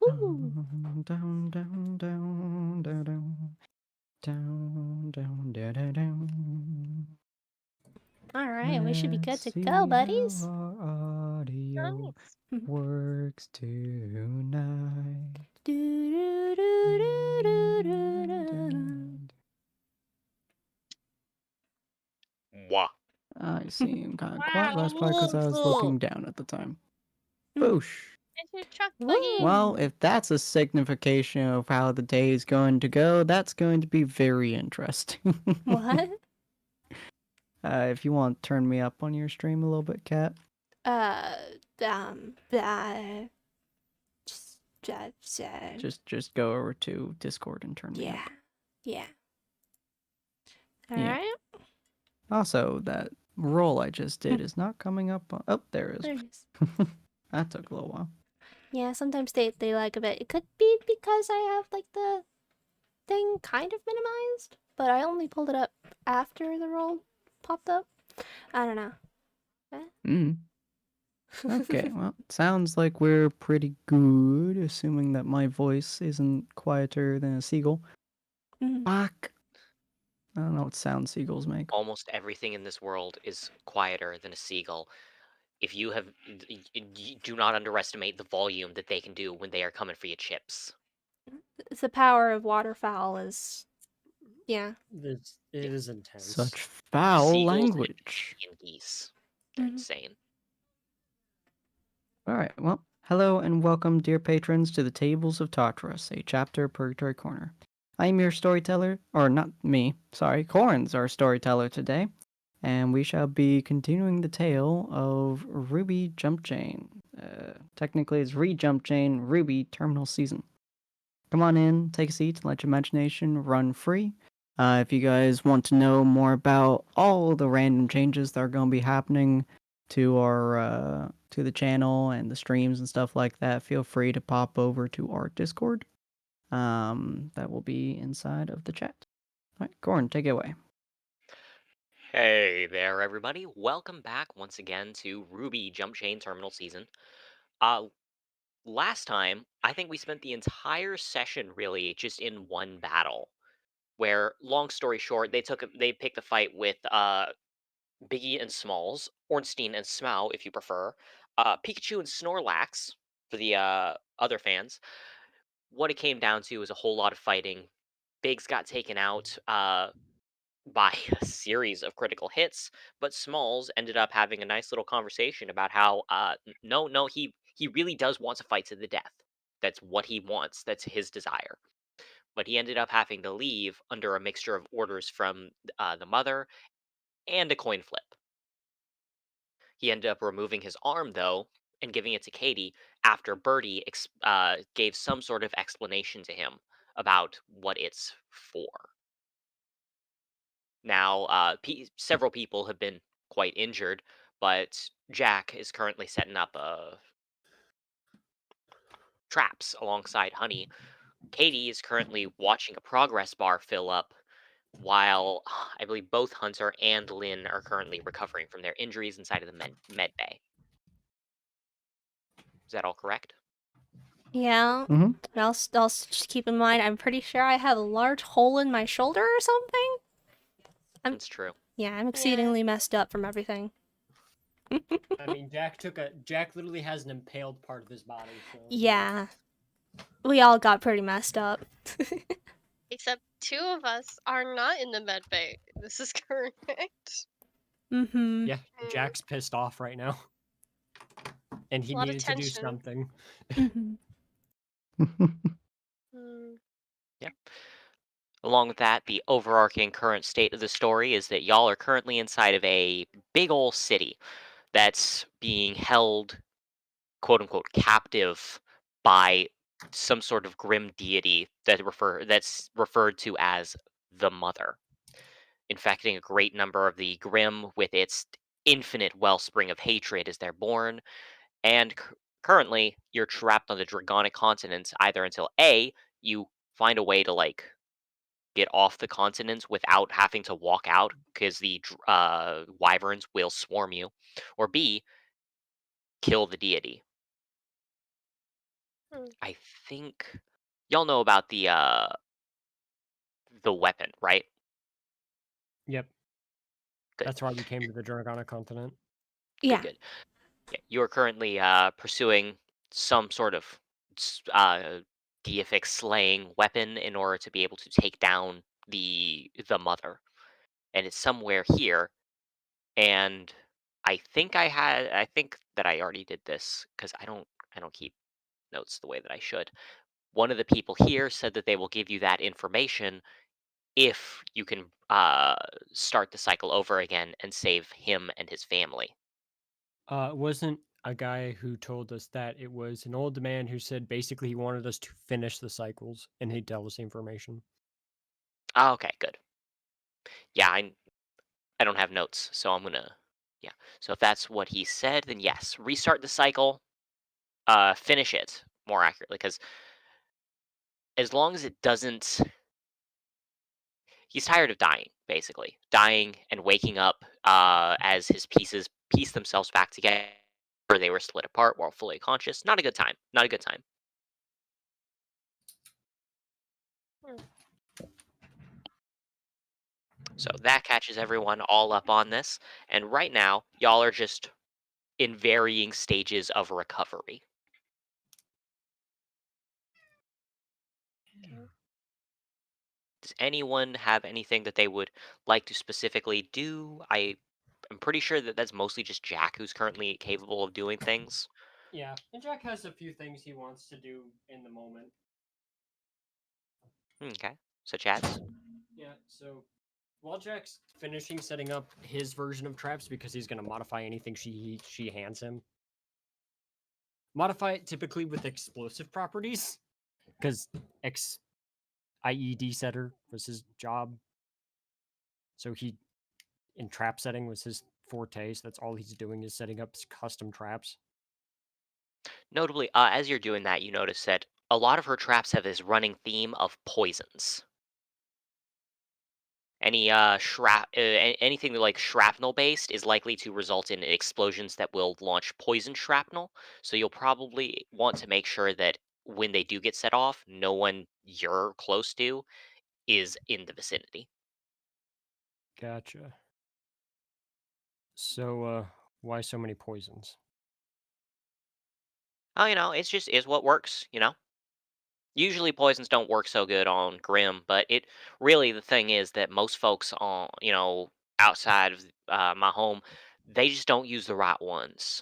Ooh. Down, down, down, down, down, down, down, down, down, down. All right, we should be good Let's to go, see how buddies. our audio Nice. works tonight. Wah. I seem kind of quiet. Wow. That's probably because I was looking down at the time. Boosh. It's your truck Woo. buggy. Well, if that's a signification of how the day is going to go, that's going to be very interesting. What? If you want to turn me up on your stream a little bit, Kat. Uh, Just go over to Discord and turn me yeah, up. yeah. All Yeah. right. Also, that roll I just did is not coming up. Oh, there it There is. it is. That took a little while. Yeah, sometimes they like a bit. It could be because I have like the thing kind of minimized, but I only pulled it up after the roll popped up. I don't know. Okay, well, sounds like we're pretty good, assuming that my voice isn't quieter than a seagull. Fuck. I don't know what sound seagulls make. Almost everything in this world is quieter than a seagull. If you have, do not underestimate the volume that they can do when they are coming for your chips. It's the power of waterfowl is, yeah. It is intense. Such foul Seagulls language. and geese. They're insane. Alright, well, hello and welcome, dear patrons, to the Tables of Tartarus, a chapter of Purgatory Corner. I am your storyteller, or not me, sorry, Corin's our storyteller today, and we shall be continuing the tale of RWBY Jumpchain. Technically, it's Jumpchain RWBY Terminal Season. Come on in, take a seat, and let your imagination run free. If you guys want to know more about all the random changes that are going to be happening to our to the channel and the streams and stuff like that, feel free to pop over to our Discord. That will be inside of the chat. All right, Corn, take it away. Hey there, everybody. Welcome back once again to RWBY Jumpchain Terminal Season. Last time, I think we spent the entire session really just in one battle, where, long story short, they picked a fight with Biggie and Smalls, Ornstein and Smough, if you prefer, Pikachu and Snorlax for the other fans. What it came down to was a whole lot of fighting. Biggs got taken out by a series of critical hits, but Smalls ended up having a nice little conversation about how no, he really does want to fight to the death. That's what he wants. That's his desire. But he ended up having to leave under a mixture of orders from the mother and a coin flip. He ended up removing his arm, though, and giving it to Katie after Birdie gave some sort of explanation to him about what it's for. Now, several people have been quite injured, but Jack is currently setting up traps alongside Honey. Katie is currently watching a progress bar fill up, while I believe both Hunter and Lynn are currently recovering from their injuries inside of the med bay. Is that all correct? Yeah. Mm-hmm. And I'll just keep in mind, I'm pretty sure I have a large hole in my shoulder or something. That's true. Yeah, I'm exceedingly messed up from everything. I mean, Jack literally has an impaled part of his body. So. Yeah. We all got pretty messed up. Except two of us are not in the med bay. This is correct. Mm-hmm. Yeah, Jack's pissed off right now. And he A lot of needed to do tension. something. Yep. Along with that, the overarching current state of the story is that y'all are currently inside of a big ol' city that's being held, quote unquote, captive by some sort of grim deity that's referred to as the Mother, infecting a great number of the Grimm with its infinite wellspring of hatred as they're born. And currently, you're trapped on the Dragonic continent either until A, you find a way to get off the continent without having to walk out because the wyverns will swarm you, or B, kill the deity. I think y'all know about the weapon, right? Yep. Good. That's why we came to the Dragona continent. Yeah. Good. Yeah, you are currently pursuing some sort of deific slaying weapon in order to be able to take down the mother, and it's somewhere here. And I think that I already did this because I don't keep notes the way that I should. One of the people here said that they will give you that information if you can start the cycle over again and save him and his family. It wasn't a guy who told us that. It was an old man who said basically he wanted us to finish the cycles and he'd tell us the information. Oh, okay, good. Yeah, I don't have notes, so I'm gonna yeah. So if that's what he said, then yes, restart the cycle, finish it more accurately, because as long as it doesn't, he's tired of dying, basically dying and waking up as his pieces piece themselves back together. Where they were split apart while fully conscious. Not a good time. Not a good time. Hmm. So that catches everyone all up on this, and right now y'all are just in varying stages of recovery. Okay. Does anyone have anything that they would like to specifically do? I'm pretty sure that that's mostly just Jack who's currently capable of doing things. Yeah, and Jack has a few things he wants to do in the moment. Okay, such as Yeah, so while Jack's finishing setting up his version of traps because he's going to modify anything she hands him. Modify it typically with explosive properties because X IED setter was his job. So he in trap setting was his forte. So that's all he's doing is setting up custom traps. notably, as you're doing that, you notice that a lot of her traps have this running theme of poisons. Any anything like shrapnel based is likely to result in explosions that will launch poison shrapnel. So you'll probably want to make sure that when they do get set off, no one you're close to is in the vicinity. Gotcha. So why so many poisons? Oh, it's just is what works. Usually poisons don't work so good on Grimm, but it really the thing is that most folks on outside of my home, they just don't use the right ones.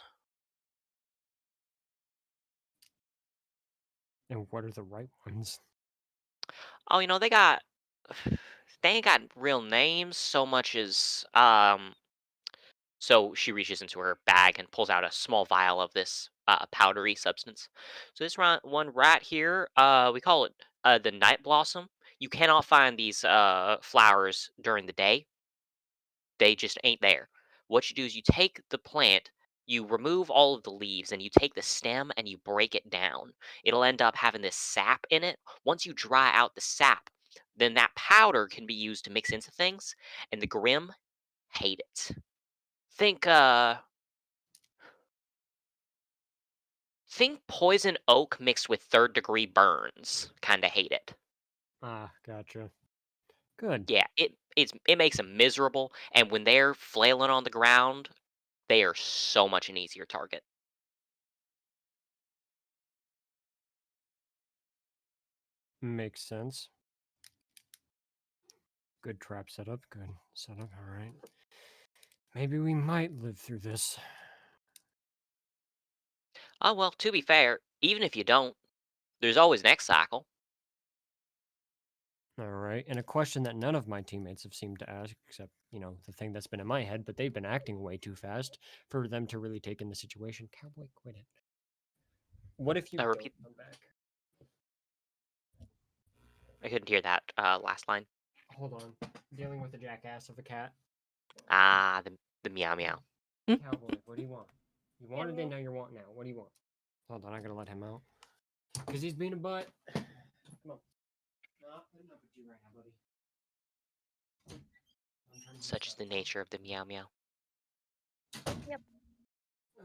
And what are the right ones? Oh, they ain't got real names so much as so she reaches into her bag and pulls out a small vial of this powdery substance. So this one right here, we call it the night blossom. You cannot find these flowers during the day. They just ain't there. What you do is you take the plant, you remove all of the leaves, and you take the stem and you break it down. It'll end up having this sap in it. Once you dry out the sap, then that powder can be used to mix into things, and the Grimm hate it. Think think poison oak mixed with third degree burns. Kinda hate it. Ah, gotcha. Good. Yeah, it makes them miserable, and when they're flailing on the ground, they are so much an easier target. Makes sense. Good trap setup. Good setup. All right. Maybe we might live through this. Oh well, to be fair, even if you don't, there's always next cycle. All right. And a question that none of my teammates have seemed to ask, except, the thing that's been in my head, but they've been acting way too fast for them to really take in the situation. Cowboy, quit it. What if you don't Repeat. come back? I couldn't hear that last line. Hold on. Dealing with a jackass of a cat. Ah, the meow meow. Cowboy, what do you want? You wanted it, now you want now. What do you want? Hold on, I gotta let him out. Because he's being a butt. Come on. Not putting up with you right now, buddy. I'm trying to do Such is stuff. the nature of the meow meow. Yep. Uh,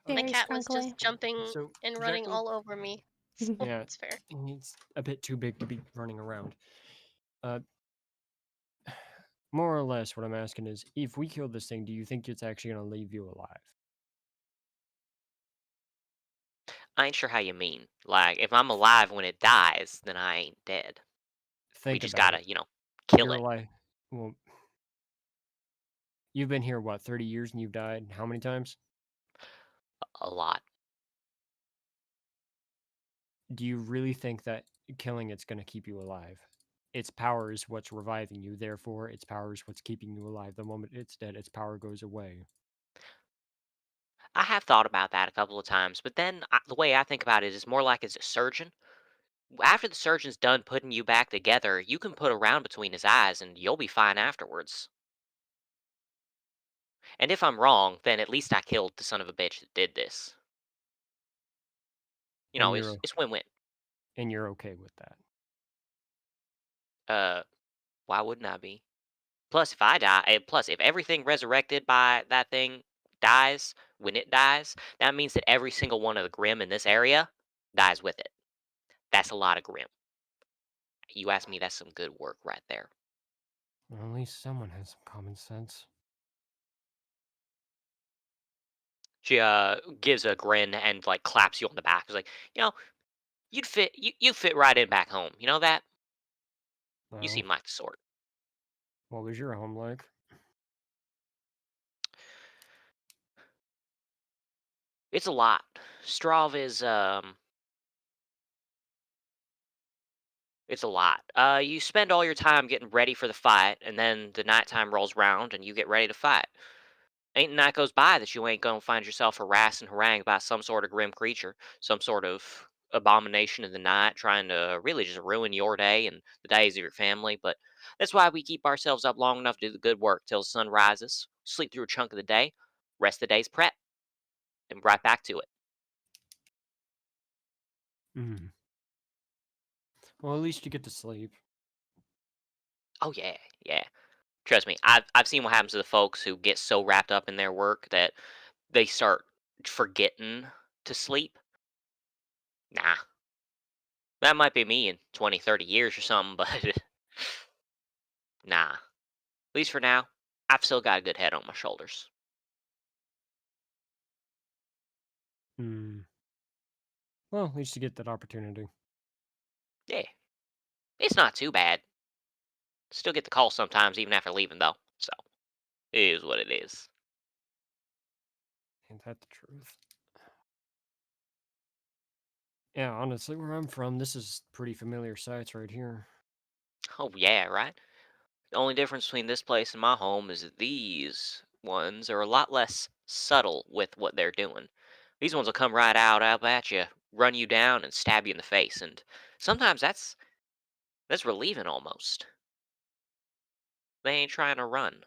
My Very okay, cat was skunkily. just jumping so and Jack running will all over me. So Yeah, it's fair. it's a bit too big to be running around. More or less, what I'm asking is, if we kill this thing, do you think it's actually gonna leave you alive? I ain't sure how you mean. Like, if I'm alive when it dies, then I ain't dead. We Think just about gotta, it. kill You're it alive. Well, you've been here what, 30 years, and you've died how many times? a lot. Do you really think that killing it's gonna keep you alive? Its power is what's reviving you. Therefore, its power is what's keeping you alive. The moment it's dead, its power goes away. I have thought about that a couple of times, but then the way I think about it is more like as a surgeon. After the surgeon's done putting you back together, you can put a round between his eyes and you'll be fine afterwards. And if I'm wrong, then at least I killed the son of a bitch that did this. And It's win-win. you're okay with that. Uh, why wouldn't I be? Plus, if I die, plus if everything resurrected by that thing dies when it dies, that means that every single one of the Grimm in this area dies with it. That's a lot of Grimm. You ask me, that's some good work right there. Well, at least someone has some common sense. She gives a grin and like claps you on the back. It's like, you fit right in back home. You know that? You Well, seem like the sort. what was your home like? It's a lot. Strav is it's a lot. You spend all your time getting ready for the fight, and then the nighttime rolls round and you get ready to fight. Ain't a night goes by that you ain't gonna find yourself harassed and harangued by some sort of grim creature, some sort of abomination of the night trying to really just ruin your day and the days of your family. But that's why we keep ourselves up long enough to do the good work till the sun rises, sleep through a chunk of the day, rest of the day's prep, and right back to it. Mm. Well, at least you get to sleep. Oh yeah, yeah. Trust me, I've seen what happens to the folks who get so wrapped up in their work that they start forgetting to sleep. Nah, that might be me in 20, 30 years or something, but nah. At least for now, I've still got a good head on my shoulders. Hmm. Well, at least you get that opportunity. Yeah, it's not too bad. Still get the call sometimes, even after leaving, though. So, it is what it is. Ain't that the truth? Yeah, honestly, where I'm from, this is pretty familiar sights right here. Oh, yeah, right? The only difference between this place and my home is that these ones are a lot less subtle with what they're doing. These ones will come right out up at you, run you down, and stab you in the face, and sometimes that's relieving almost. They ain't trying to run.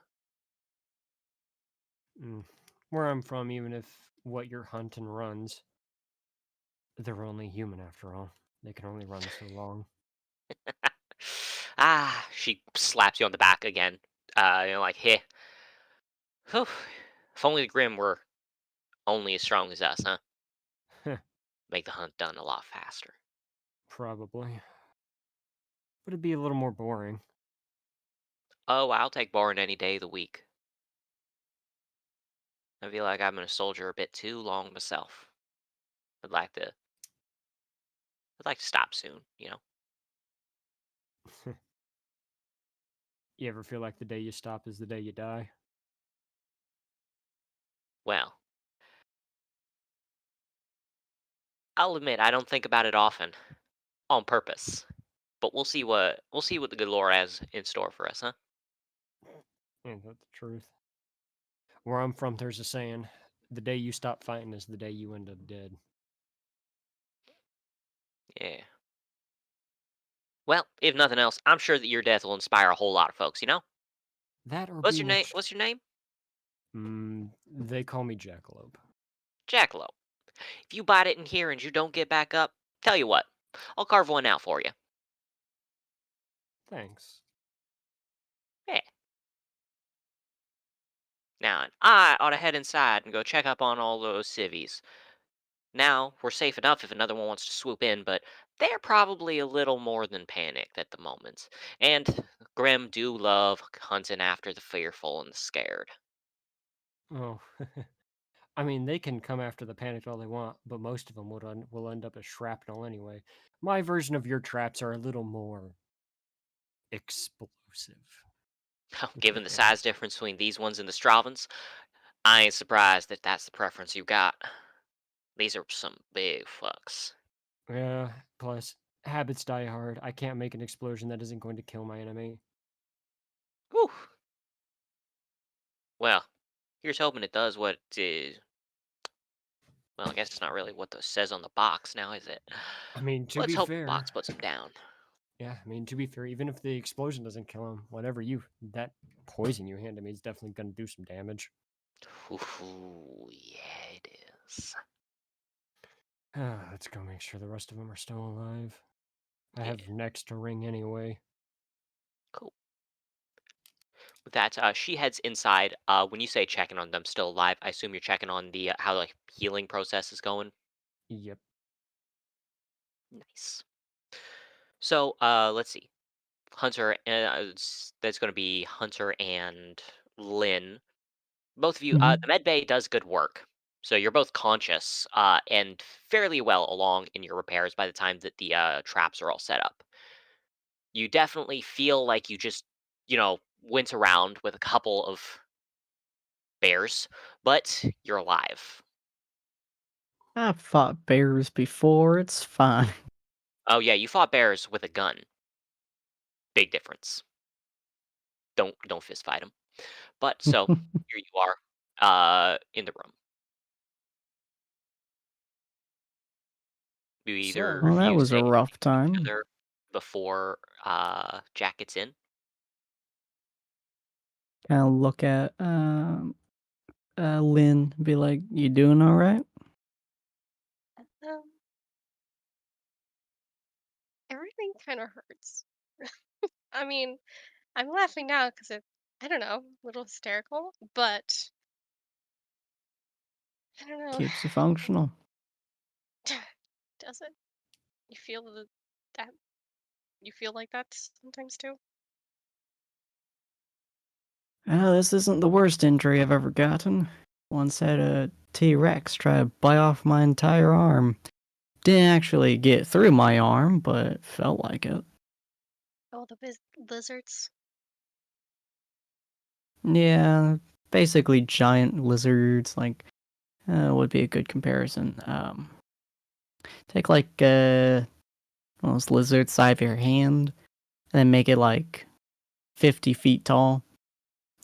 Mm. Where I'm from, even if what you're hunting runs, they're only human after all. They can only run so long. She slaps you on the back again. Like, hey, whew, if only the Grimm were only as strong as us, huh? Make the hunt done a lot faster. Probably. But it'd be a little more boring. Oh, I'll take boring any day of the week. I feel like I've been a soldier a bit too long myself. I'd like to, I'd like to stop soon. You ever feel like the day you stop is the day you die? Well, I'll admit I don't think about it often, on purpose. But we'll see what the good Lord has in store for us, huh? Ain't that the truth? Where I'm from, there's a saying, the day you stop fighting is the day you end up dead. Yeah. Well, if nothing else, I'm sure that your death will inspire a whole lot of folks. That or What's be your name? next. What's your name? They call me Jackalope. Jackalope. If you bite it in here and you don't get back up, tell you what, I'll carve one out for you. Thanks. Yeah. Now, I ought to head inside and go check up on all those civvies. Now, we're safe enough if another one wants to swoop in, but they're probably a little more than panicked at the moment. And Grimm do love hunting after the fearful and the scared. Oh, I mean, they can come after the panicked all they want, but most of them will end up as shrapnel anyway. My version of your traps are a little more explosive. Given the size difference between these ones and the Stravans, I ain't surprised if that's the preference you got. These are some big fucks. Yeah, plus, habits die hard. I can't make an explosion that isn't going to kill my enemy. Whew. Well, here's hoping it does what well, I guess it's not really what it says on the box now, is it? I mean, to Let's be hope the fair, box puts him down. yeah, I mean, to be fair, even if the explosion doesn't kill him, that poison you handed me is definitely going to do some damage. Ooh, yeah, it is. Let's go make sure the rest of them are still alive. I Yeah, have next to ring anyway. cool. With that, she heads inside. When you say checking on them still alive, I assume you're checking on the how the healing process is going. Yep. Nice. So, let's see. Hunter, that's going to be Hunter and Lynn. Both of you, Hmm. the med bay does good work. So you're both conscious and fairly well along in your repairs by the time that the traps are all set up. You definitely feel like you just, went around with a couple of bears, but you're alive. I've fought bears before. It's fine. Oh yeah, you fought bears with a gun. Big difference. Don't fist fight them. But so here you are, in the room. Do either So, Well, of that you was a say anything rough to each time. other before Jack gets in? Kind of look at Lynn, and be like, "You doing all right?" Um, everything kind of hurts. I mean, I'm laughing now because I don't know, a little hysterical, but I don't know. Keeps you functional. Does it? You feel that? You feel like that sometimes too? This isn't the worst injury I've ever gotten. Once had a T-Rex try to bite off my entire arm. Didn't actually get through my arm, but it felt like it. Oh, the lizards. Yeah, basically giant lizards, like, would be a good comparison. Take like one of those lizards size of your hand, and then make it like 50 feet tall.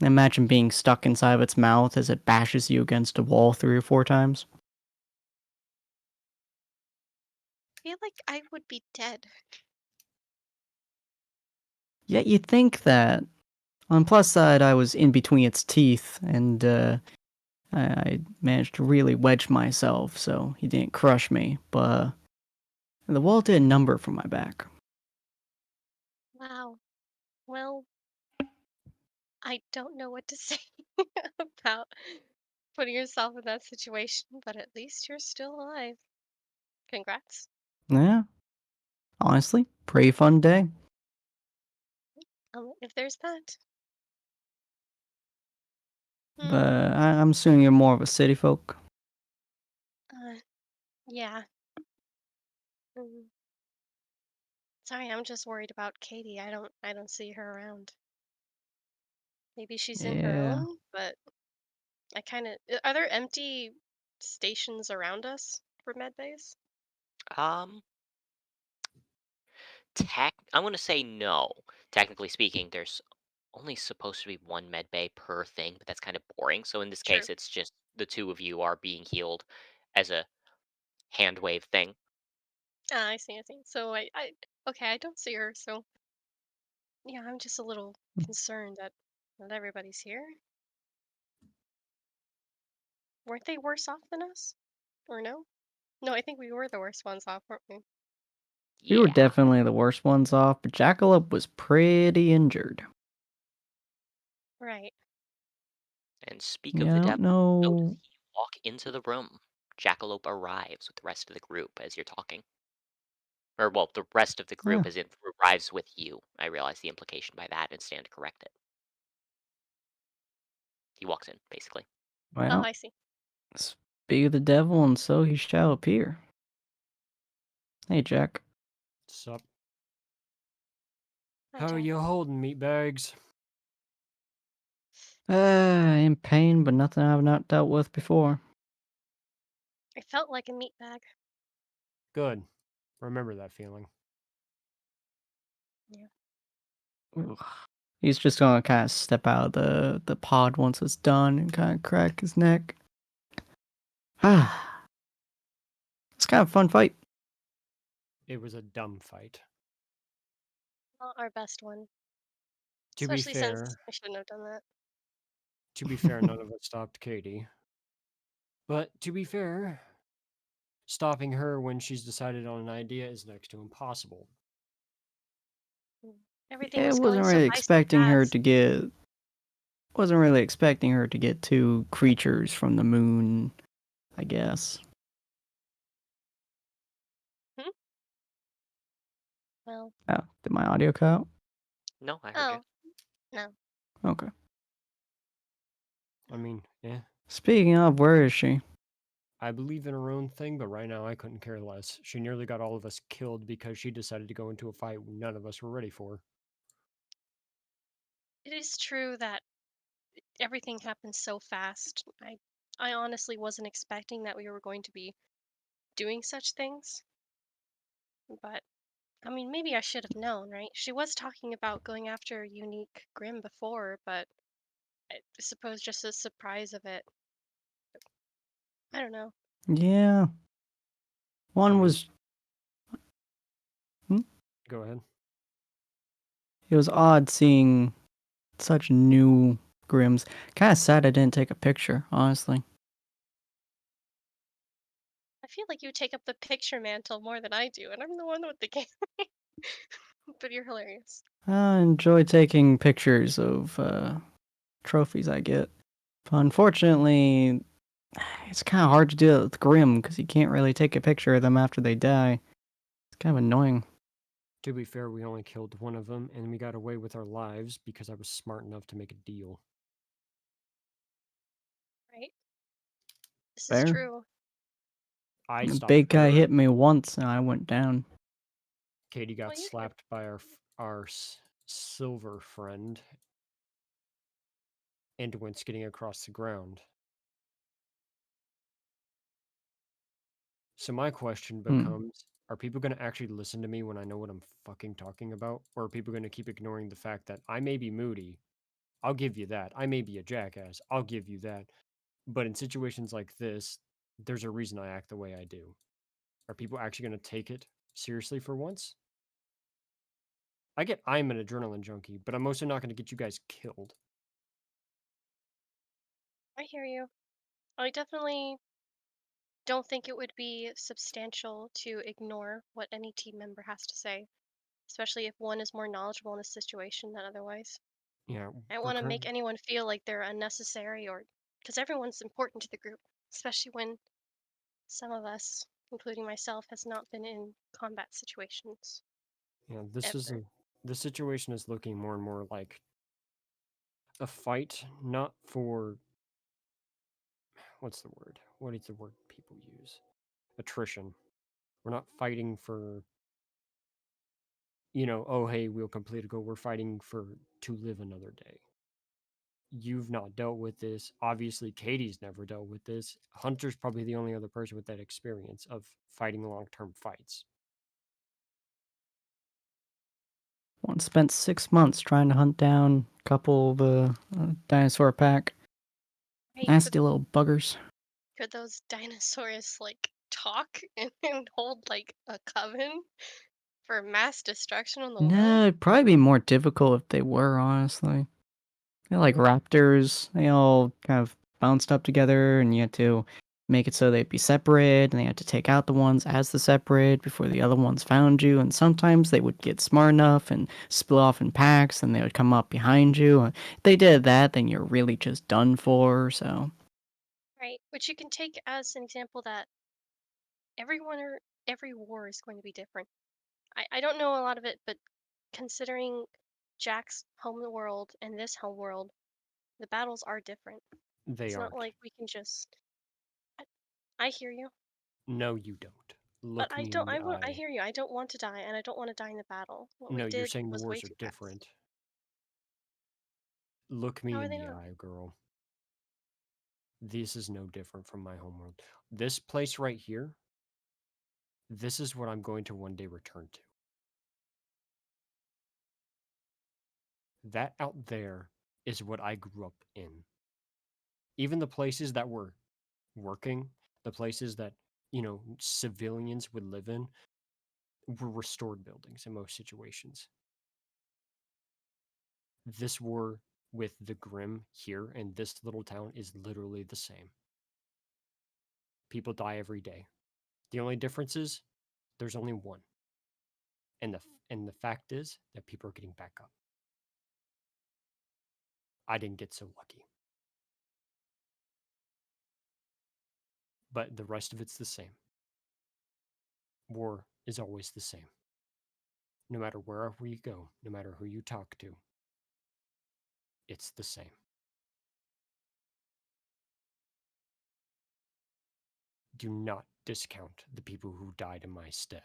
Imagine being stuck inside of its mouth as it bashes you against a wall 3 or 4 times. I feel like I would be dead. Yet you'd think that. On the plus side, I was in between its teeth, and I managed to really wedge myself so he didn't crush me, but the wall did a number for my back. Wow. Well, I don't know what to say about putting yourself in that situation, but at least you're still alive. Congrats. Yeah, honestly, pretty fun day. If there's that. But Hmm. I'm assuming you're more of a city folk. Uh, yeah. Mm. Sorry, I'm just worried about Katie. I don't see her around. Maybe she's in her Yeah. own, but I kind of are there empty stations around us for med bays? Um, I'm gonna say no. Technically speaking, there's only supposed to be one med bay per thing, but that's kind of boring. So in this True. case, it's just the two of you are being healed as a hand wave thing. Ah, I see, I see. So okay, I don't see her, so yeah, I'm just a little concerned that not everybody's here. Weren't they worse off than us? Or no? No, I think we were the worst ones off, weren't we? We were Yeah. definitely the worst ones off, but Jackalope was pretty injured. Right. And speak of Yeah, the I devil, don't so does know. he walk into the room. Jackalope arrives with the rest of the group as you're talking. Or, well, the rest of the group Yeah. as it arrives with you. I realize the implication by that and stand to correct it. He walks in, basically. Oh, Well, I see. speak of the devil, and so he shall appear. Hey, Jack. Sup? Hi, How are Jack. you holding, meatbags? In pain, but nothing I've not dealt with before. I felt like a meat bag. Good. Remember that feeling. Yeah. Ugh. He's just gonna kind of step out of the pod once it's done and kind of crack his neck. It's kind of a fun fight. It was a dumb fight. Not our best one. To be Especially since fair, I shouldn't have done that. none of us stopped Katie. But to be fair, stopping her when she's decided on an idea is next to impossible. Everything Yeah, I was going wasn't so really nice and expecting her fast. to get. Wasn't really expecting her to get two creatures from the moon, I guess. Hmm? Well, Oh, did my audio cut out? No, I heard you. no. Okay. I mean, Speaking of, where is she? I believe in her own thing, but right now I couldn't care less. She nearly got all of us killed because she decided to go into a fight none of us were ready for. It is true that everything happened so fast. I honestly wasn't expecting that we were going to be doing such things. But I mean, maybe I should have known, right? She was talking about going after unique Grimm before, but I suppose just the surprise of it. I don't know. Yeah. One I mean, was. go ahead. It was odd seeing such new Grimms. Kind of sad I didn't take a picture, honestly. I feel like you take up the picture mantle more than I do, and I'm the one with the game. But you're hilarious. I enjoy taking pictures of trophies I get. But unfortunately, it's kind of hard to do it with Grimm because you can't really take a picture of them after they die. It's kind of annoying. To be fair, we only killed one of them, and we got away with our lives because I was smart enough to make a deal. Right? This is Fair. true. I The stopped big guy her. hit me once and I went down. Katie got Well, you did. slapped by our silver friend and went skidding across the ground. So my question Hmm. becomes, are people going to actually listen to me when I know what I'm fucking talking about? Or are people going to keep ignoring the fact that I may be moody? I'll give you that. I may be a jackass. I'll give you that. But in situations like this, there's a reason I act the way I do. Are people actually going to take it seriously for once? I get I'm an adrenaline junkie, but I'm also not going to get you guys killed. I hear you. I definitely don't think it would be substantial to ignore what any team member has to say, especially if one is more knowledgeable in a situation than otherwise. Yeah, I don't we're want to current. make anyone feel like they're unnecessary or because everyone's important to the group, especially when some of us, including myself, has not been in combat situations Yeah, ever. this situation is looking more and more like a fight, not for what's the word? What is the word people use? Attrition. We're not fighting for, oh hey, we'll complete a goal. We're fighting for to live another day. You've not dealt with this. Obviously, Katie's never dealt with this. Hunter's probably the only other person with that experience of fighting long-term fights. One spent 6 months trying to hunt down a couple of dinosaur pack. Hey, Nasty little buggers. could those dinosaurs like talk and hold like a coven for mass destruction on the world? No, it'd probably be more difficult if they were, honestly. They're like raptors. They all kind of bounced up together, and you had to make it so they'd be separate, and they had to take out the ones as the separate before the other ones found you. And sometimes they would get smart enough and split off in packs, and they would come up behind you. If they did that, then you're really just done for. So Right? Which you can take as an example that every war is going to be different. I don't know a lot of it, but considering Jack's home world and this home world, the battles are different. They It's not aren't. like we can just. I hear you, No, you don't. but Look I me don't. in the I eye. hear you. I don't want to die, and I don't want to die in the battle. What we No, you're did saying the was way wars are too fast. different. Look me How are in they the not? eye, girl. This is no different from my homeworld. This place right here, this is what I'm going to one day return to. That out there is what I grew up in. Even the places that were working, the places that, civilians would live in, were restored buildings in most situations. This war with the Grimm here in this little town is literally the same. People die every day. The only difference is there's only one. And the fact is that people are getting back up. I didn't get so lucky. But the rest of it's the same. War is always the same. No matter wherever you go, no matter who you talk to, it's the same. Do not discount the people who died in my stead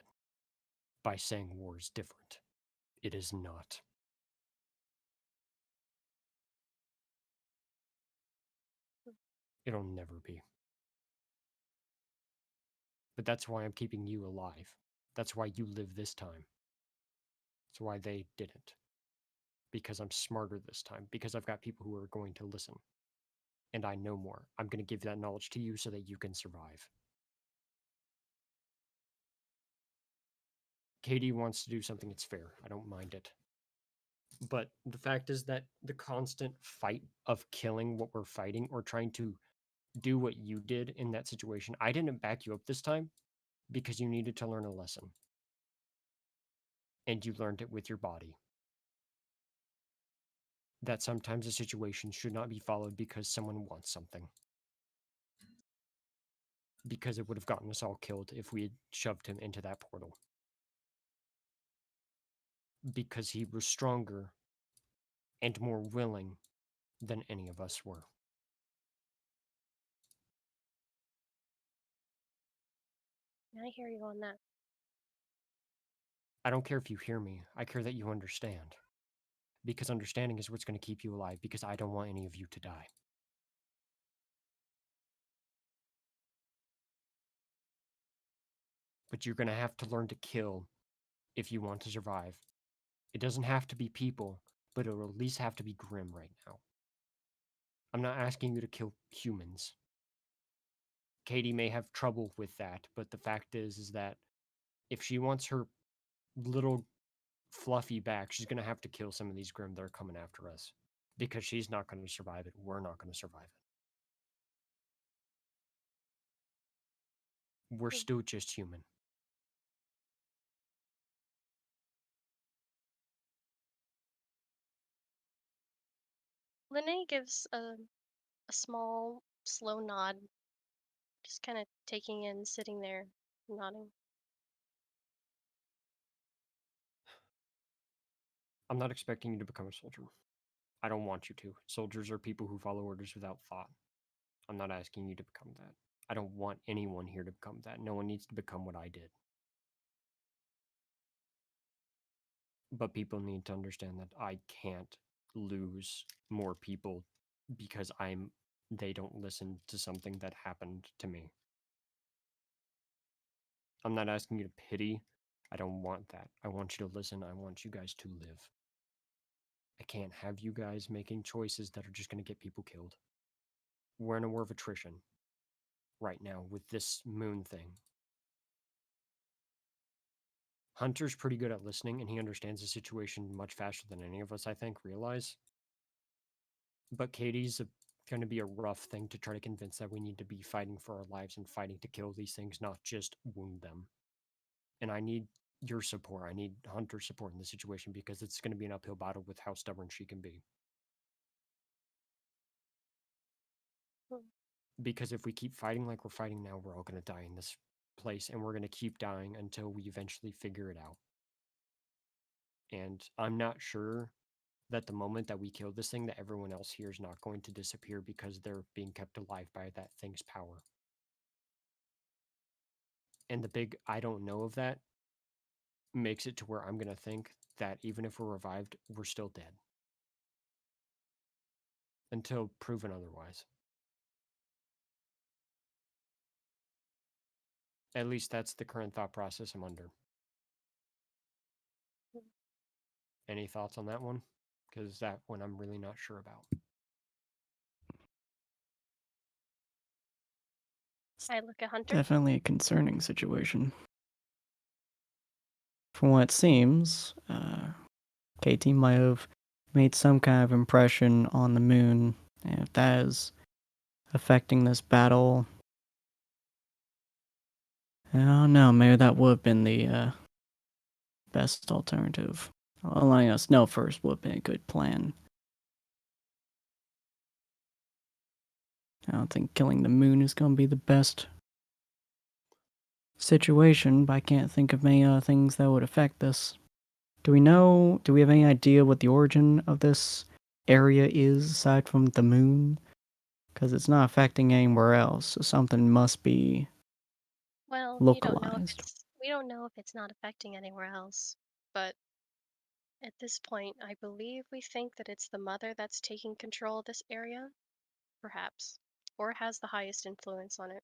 by saying war is different. It is not. It'll never be. But that's why I'm keeping you alive. That's why you live this time. That's why they didn't. Because I'm smarter this time. Because I've got people who are going to listen. And I know more. I'm going to give that knowledge to you so that you can survive. Katie wants to do something that's fair. I don't mind it. But the fact is that the constant fight of killing what we're fighting or trying to do what you did in that situation, I didn't back you up this time because you needed to learn a lesson. And you learned it with your body. That sometimes a situation should not be followed because someone wants something. Because it would have gotten us all killed if we had shoved him into that portal. Because he was stronger and more willing than any of us were. I hear you on that. I don't care if you hear me. I care that you understand. Because understanding is what's going to keep you alive, because I don't want any of you to die. But you're going to have to learn to kill if you want to survive. It doesn't have to be people, but it'll at least have to be Grimm right now. I'm not asking you to kill humans. Katie may have trouble with that, but the fact is that if she wants her little Fluffy back, she's going to have to kill some of these Grimm that are coming after us. Because she's not going to survive it. We're not going to survive it. We're still just human. Lene gives a small, slow nod, just kind of taking in, sitting there, nodding. I'm not expecting you to become a soldier. I don't want you to. Soldiers are people who follow orders without thought. I'm not asking you to become that. I don't want anyone here to become that. No one needs to become what I did. But people need to understand that I can't lose more people because they don't listen to something that happened to me. I'm not asking you to pity. I don't want that. I want you to listen. I want you guys to live. I can't have you guys making choices that are just going to get people killed. We're in a war of attrition right now with this moon thing. Hunter's pretty good at listening, and he understands the situation much faster than any of us, I think, realize. But Katie's going to be a rough thing to try to convince that we need to be fighting for our lives and fighting to kill these things, not just wound them. And I need your support. I need Hunter's support in this situation because it's going to be an uphill battle with how stubborn she can be. Because if we keep fighting like we're fighting now, we're all going to die in this place, and we're going to keep dying until we eventually figure it out. And I'm not sure that the moment that we kill this thing, that everyone else here is not going to disappear because they're being kept alive by that thing's power. And the big I don't know of that makes it to where I'm going to think that even if we're revived, we're still dead. Until proven otherwise. At least that's the current thought process I'm under. Any thoughts on that one? Because that one I'm really not sure about. I look at Hunter. Definitely a concerning situation. From what it seems, KT might have made some kind of impression on the moon, and if that is affecting this battle, I don't know, maybe that would have been the best alternative. Letting us know first would have been a good plan. I don't think killing the moon is going to be the best situation, but I can't think of many other things that would affect this. Do we have any idea what the origin of this area is aside from the moon? Because it's not affecting anywhere else, so something must be Well, localized. we don't know if it's not affecting anywhere else, but at this point, I believe we think that it's the mother that's taking control of this area, perhaps, or has the highest influence on it.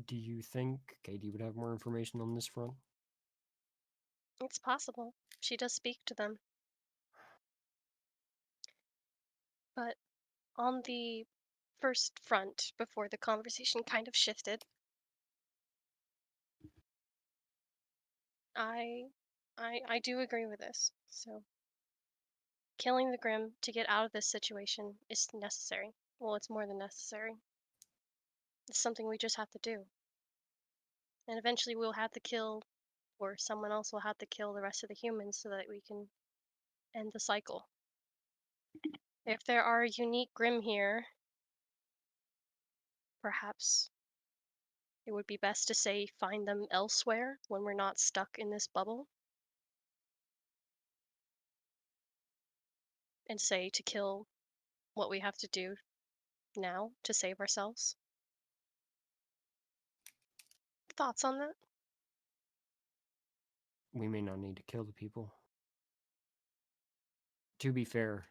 Do you think Katie would have more information on this front? It's possible. She does speak to them. But on the first front, before the conversation kind of shifted, I do agree with this. So killing the Grimm to get out of this situation is necessary. Well, it's more than necessary. It's something we just have to do. And eventually we'll have to kill, or someone else will have to kill the rest of the humans so that we can end the cycle. If there are unique Grimm here, perhaps it would be best to say find them elsewhere when we're not stuck in this bubble. And say to kill what we have to do now to save ourselves. Thoughts on that? We may not need to kill the people. To be fair,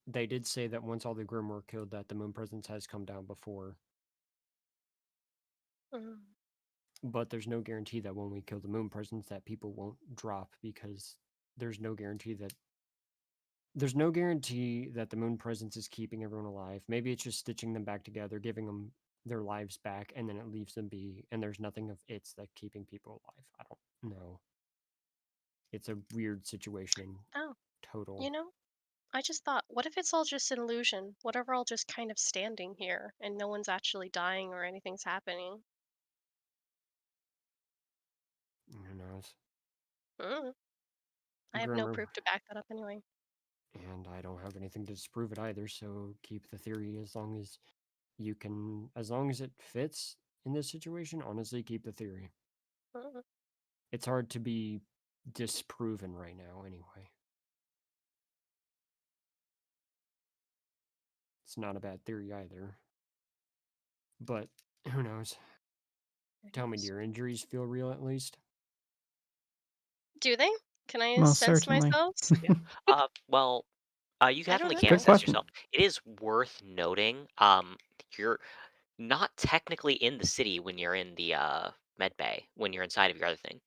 they did say that once all the Grimm were killed, that the moon presence has come down before. But there's no guarantee that when we kill the moon presence that people won't drop, because there's no guarantee that the moon presence is keeping everyone alive. Maybe it's just stitching them back together, giving them their lives back, and then it leaves them be, and there's nothing of it's that keeping people alive. I don't know. It's a weird situation in Oh, total. I just thought, what if it's all just an illusion? What if we're all just kind of standing here and no one's actually dying or anything's happening? Who knows? I have no proof to back that up anyway. And I don't have anything to disprove it either, so keep the theory as long as you can, as long as it fits in this situation, honestly, keep the theory. It's hard to be disproven right now, anyway. It's not a bad theory either. But who knows? Tell me, do your injuries feel real at least? Do they? Can I Most sense certainly. myself? Yeah. Well, you I don't definitely know. can Good sense question. yourself. It is worth noting. You're not technically in the city when you're in the med bay, when you're inside of your other thing.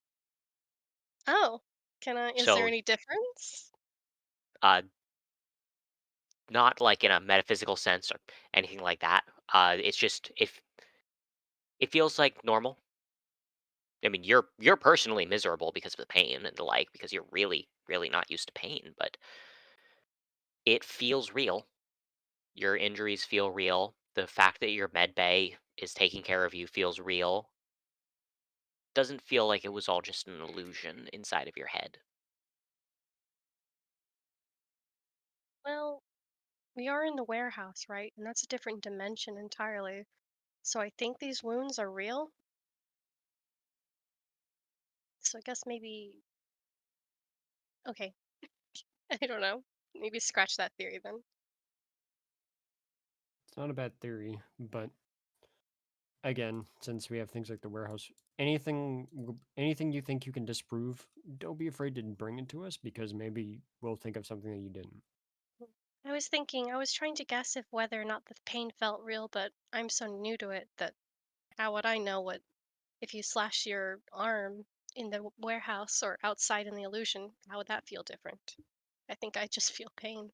Oh, is there So, any difference? uh, not like in a metaphysical sense or anything like that. It's just if it feels like normal. I mean, you're personally miserable because of the pain and the like, because you're really, really not used to pain, but it feels real. Your injuries feel real. The fact that your med bay is taking care of you feels real. Doesn't feel like it was all just an illusion inside of your head. Well, We are in the warehouse, right? And that's a different dimension entirely. So I think these wounds are real. So I guess maybe... Okay, I don't know. Maybe scratch that theory then. It's not a bad theory, but again, since we have things like the warehouse, anything you think you can disprove, don't be afraid to bring it to us because maybe we'll think of something that you didn't. I was trying to guess if whether or not the pain felt real, but I'm so new to it that how would I know what if you slash your arm in the warehouse or outside in the illusion, how would that feel different? I think I just feel pain.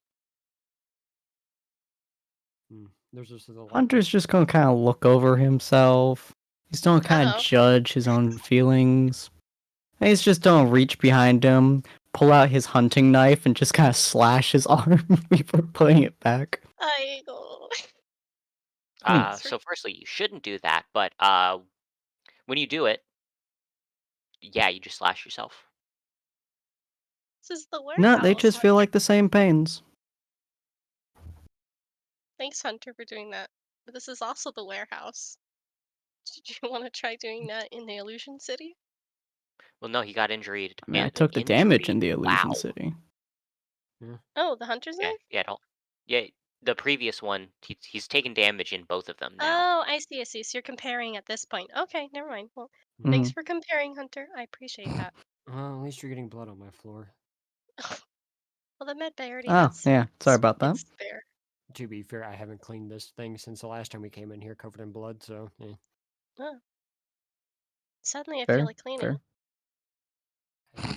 There's just a lot. Hunter's just gonna kind of look over himself. He's gonna kind of Uh-oh. judge his own feelings. And he's just gonna reach behind him, pull out his hunting knife, and just kind of slash his arm before putting it back. I go. So firstly, you shouldn't do that, but when you do it, yeah, you just slash yourself. This is the No, they warehouse. just feel like the same pains. Thanks, Hunter, for doing that. But this is also the warehouse. Did you want to try doing that in the Illusion City? Well, no, he got injured. I mean, I took the damage in the Illusion Wow. City. Oh, the Hunter's Yeah, knife? yeah. The previous one, he's taken damage in both of them now. Oh, I see. So you're comparing at this point. Okay, never mind. Well, thanks for comparing, Hunter. I appreciate that. At least you're getting blood on my floor. Well, the med bay already Oh, had yeah. Sorry about that. it's spare. To be fair, I haven't cleaned this thing since the last time we came in here covered in blood, so yeah. Oh. Suddenly I Fair, feel like cleaning. Fair.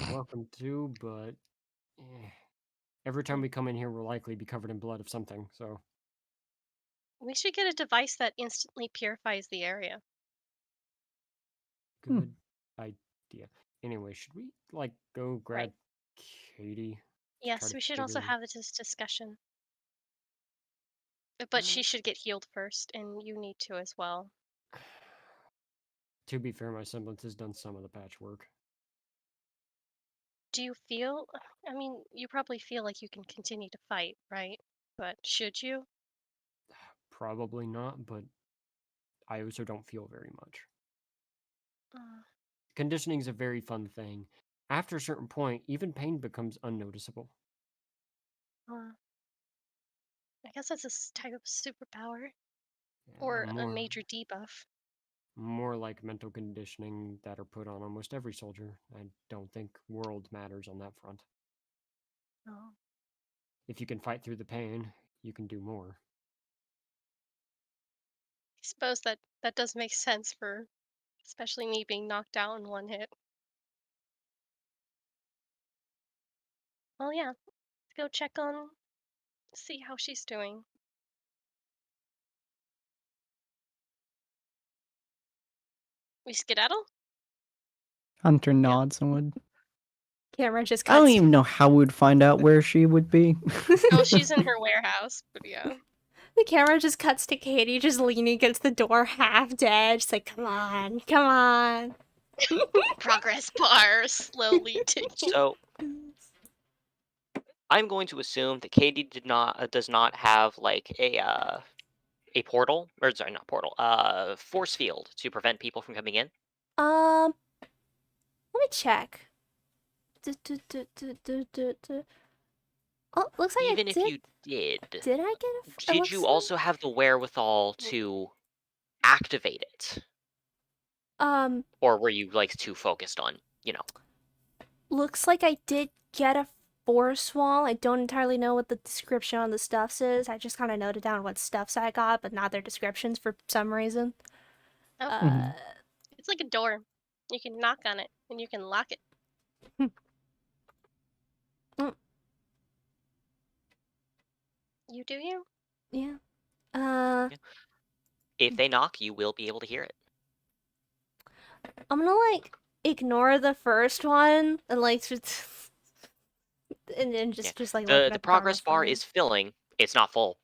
You're welcome to, but every time we come in here, we'll likely be covered in blood of something, so. We should get a device that instantly purifies the area. Good idea. Anyway, should we, like, go grab Right. Katie? Yes, we should also have this discussion. But she should get healed first, and you need to as well. To be fair, my semblance has done some of the patchwork. Do you feel... I mean, you probably feel like you can continue to fight, right? But should you? Probably not, but I also don't feel very much. Conditioning is a very fun thing. After a certain point, even pain becomes unnoticeable. I guess that's a type of superpower. Yeah, Or a major debuff. More like mental conditioning that are put on almost every soldier. I don't think world matters on that front. Oh. If you can fight through the pain, you can do more. I suppose that does make sense for especially me being knocked out in one hit. Well, yeah. Let's go check on... see how she's doing. We skedaddle? Hunter nods and would. Camera just I don't cuts. even know how we'd find out where she would be. Oh, she's in her warehouse, but yeah. The camera just cuts to Katie just leaning against the door, half dead. She's like, come on, come on. Progress bar slowly ticking. So I'm going to assume that Katie does not have like a portal, or sorry, not portal, force field to prevent people from coming in. Let me check. Oh, looks like Even I if did. you did, Did I get a? did you also have the wherewithal to activate it? Or were you like too focused on, Looks like I did get a force wall. I don't entirely know what the description on the stuffs is. I just kind of noted down what stuffs I got, but not their descriptions for some reason. Oh. It's like a door. You can knock on it and you can lock it. You do you? Yeah. If they knock, you will be able to hear it. I'm gonna like ignore the first one and like just just like looking The at progress bar phone. is filling. It's not full.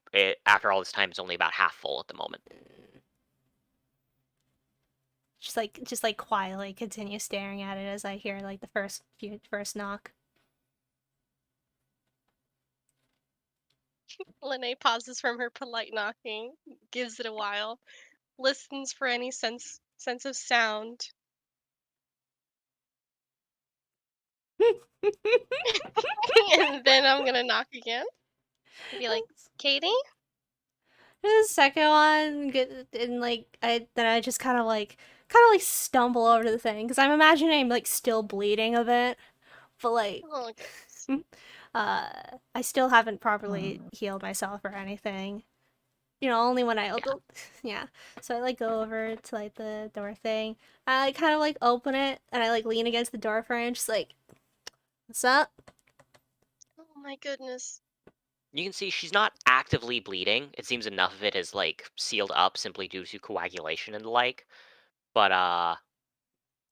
After all this time, it's only about half full at the moment. Just like quietly continue staring at it as I hear like the first knock. Lene pauses from her polite knocking, gives it a while, listens for any sense of sound. And then I'm gonna knock again. Be like, Katie? The second one, and like I just kind of like stumble over to the thing because I'm imagining I'm like still bleeding a bit, but like Oh goodness. I still haven't properly healed myself or anything. You know, only when I yeah. So I like go over to like the door thing. I like kind of like open it and I like lean against the door frame, just like, what's up? Oh my goodness. You can see she's not actively bleeding. It seems enough of it is like sealed up simply due to coagulation and the like. But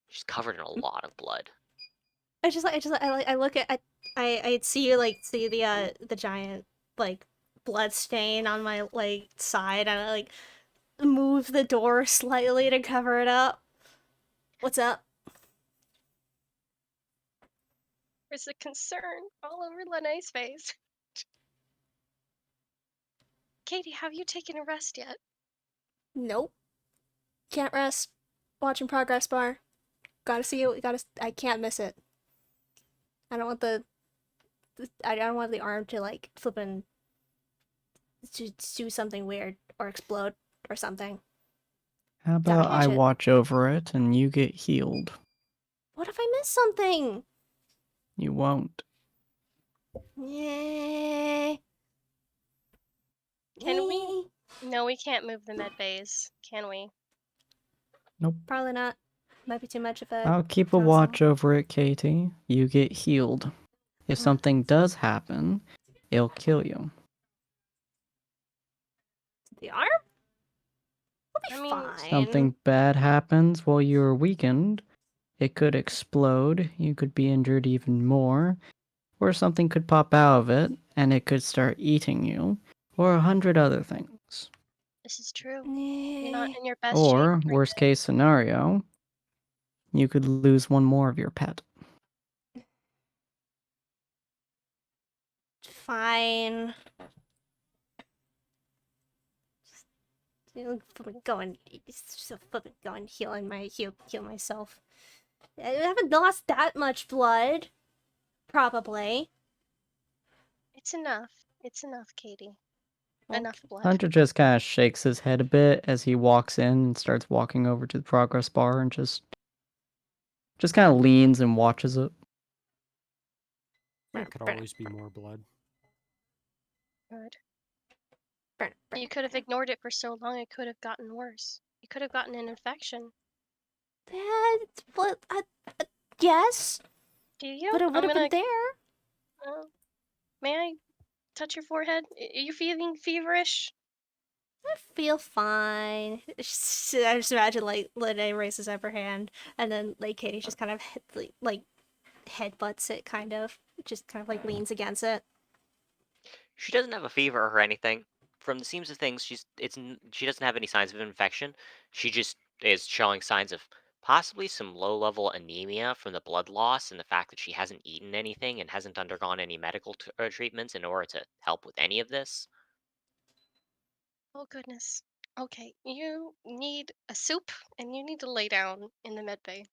she's covered in a lot of blood. I look at I see you like see the giant like blood stain on my like side and I like move the door slightly to cover it up. What's up? There's a concern all over Lene's face. Katie, have you taken a rest yet? Nope. Can't rest. Watching progress bar. Gotta see it. I can't miss it. I don't want I don't want the arm to like flip and to do something weird or explode or something. How about Damage I it. watch over it and you get healed? What if I miss something? You won't. Yay. Can we? No, we can't move the med bays, can we? Nope. Probably not. Might be too much of a I'll keep a hassle. watch over it, Katie. You get healed. If something does happen, it'll kill you. The arm? We'll be fine. Something bad happens while you're weakened. It could explode, you could be injured even more, or something could pop out of it and it could start eating you, or 100 other things. This is true. You're not in your best Or, shape. worst case scenario, you could lose one more of your pet. Fine. Just going heal myself. I haven't lost that much blood. Probably. It's enough. It's enough, Katie. Okay. Enough blood. Hunter just kind of shakes his head a bit as he walks in and starts walking over to the progress bar and just kind of leans and watches it. There could always be more blood. Good. You could have ignored it for so long, it could have gotten worse. You could have gotten an infection. Yes. Do you? But it would have been there. May I touch your forehead? Are you feeling feverish? I feel fine. I just imagine like Lene raises up her hand, and then like Katie just kind of like headbutts it, kind of, just kind of like leans against it. She doesn't have a fever or anything. From the seams of things, she doesn't have any signs of infection. She just is showing signs of possibly some low-level anemia from the blood loss and the fact that she hasn't eaten anything and hasn't undergone any medical treatments in order to help with any of this. Oh goodness. Okay, you need a soup and you need to lay down in the med bay.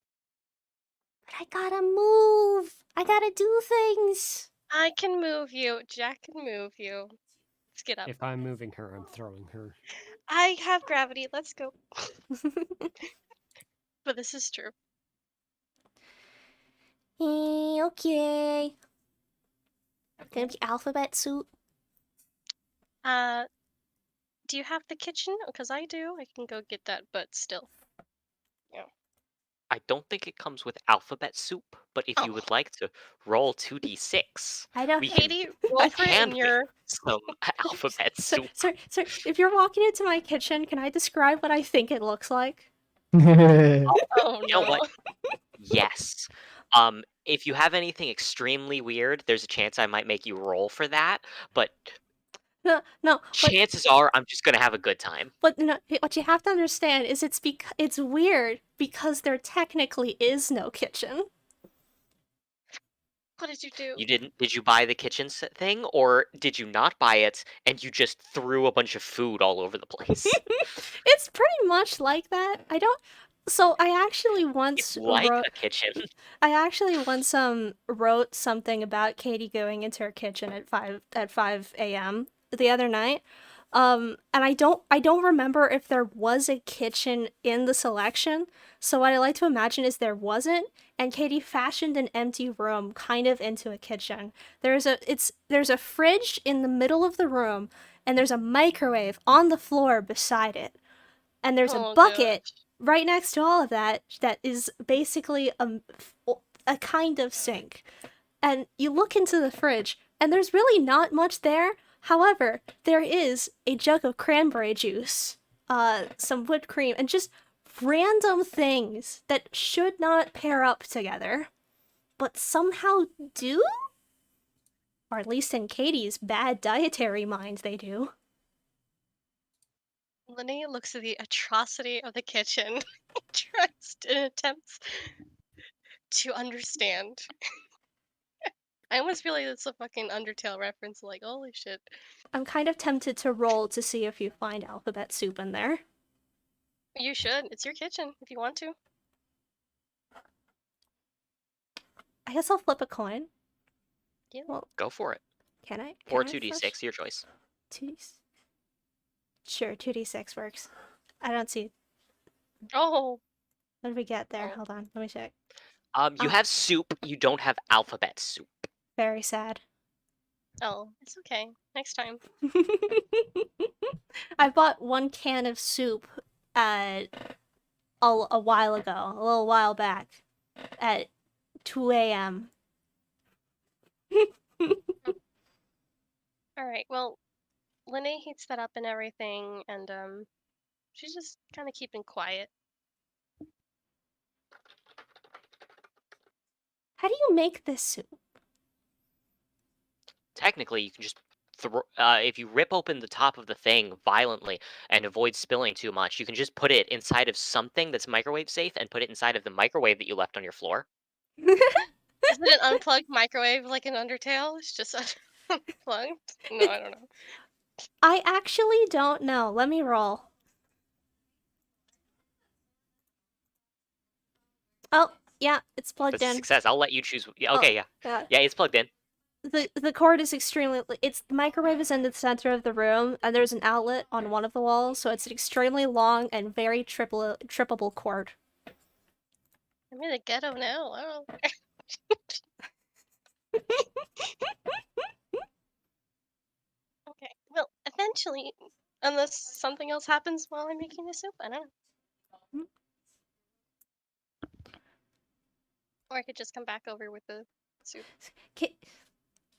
But I gotta move. I gotta do things. I can move you. Jack can move you. Let's get up. If I'm moving her, I'm throwing her. I have gravity. Let's go. But this is true. Okay. Gonna be alphabet soup. Do you have the kitchen? Because I do. I can go get that, but still. I don't think it comes with alphabet soup, but if you would like to roll 2d6, I don't. we can Katie, roll for it in hand your. some alphabet soup. Sir, if you're walking into my kitchen, can I describe what I think it looks like? Oh You know no. what? Yes. If you have anything extremely weird, there's a chance I might make you roll for that, but No. chances are I'm just gonna have a good time. But no, what you have to understand is it's weird because there technically is no kitchen. What did you do? You didn't? Did you buy the kitchen thing, or did you not buy it and you just threw a bunch of food all over the place? It's pretty much like that. I don't. So I actually It's once like wrote. a kitchen. I actually once wrote something about Katie going into her kitchen at 5 a.m. the other night. And I don't remember if there was a kitchen in the selection. So what I like to imagine is there wasn't, and Katie fashioned an empty room kind of into a kitchen. There's a fridge in the middle of the room, and there's a microwave on the floor beside it. And there's a Oh, bucket gosh. right next to all of that is basically a kind of sink. And you look into the fridge, and there's really not much there. However, there is a jug of cranberry juice, some whipped cream, and just random things that should not pair up together, but somehow do? Or at least in Katie's bad dietary mind, they do. Linnea looks at the atrocity of the kitchen, tries and attempts to understand. I almost feel like it's a fucking Undertale reference, like, holy shit. I'm kind of tempted to roll to see if you find alphabet soup in there. You should. It's your kitchen, if you want to. I guess I'll flip a coin. Yeah. Well, Go for it. can I? Or Can I 2d6, first? your choice. 2d6. Sure, 2d6 works. I don't see. Oh, What did we get there? Oh. Hold on, let me check. You have soup, you don't have alphabet soup. Very sad. oh, it's okay. Next time. I bought one can of soup a while ago, a little while back, at 2 a.m. Alright, well, Linnea heats that up and everything, and, she's just kind of keeping quiet. How do you make this soup? Technically, you can just throw. If you rip open the top of the thing violently and avoid spilling too much, you can just put it inside of something that's microwave safe and put it inside of the microwave that you left on your floor. Is it an unplugged microwave like in Undertale? It's just unplugged? No, I don't know. I actually don't know. Let me roll. Oh, yeah, it's plugged That's a in. success. I'll let you choose. Yeah, okay, yeah. Yeah. Yeah, it's plugged in. The cord is extremely. It's the microwave is in the center of the room, and there's an outlet on one of the walls, so it's an extremely long and very trippable cord. I'm in the ghetto now. I don't know. Okay. Well, eventually, unless something else happens while I'm making the soup, I don't know. Or I could just come back over with the soup.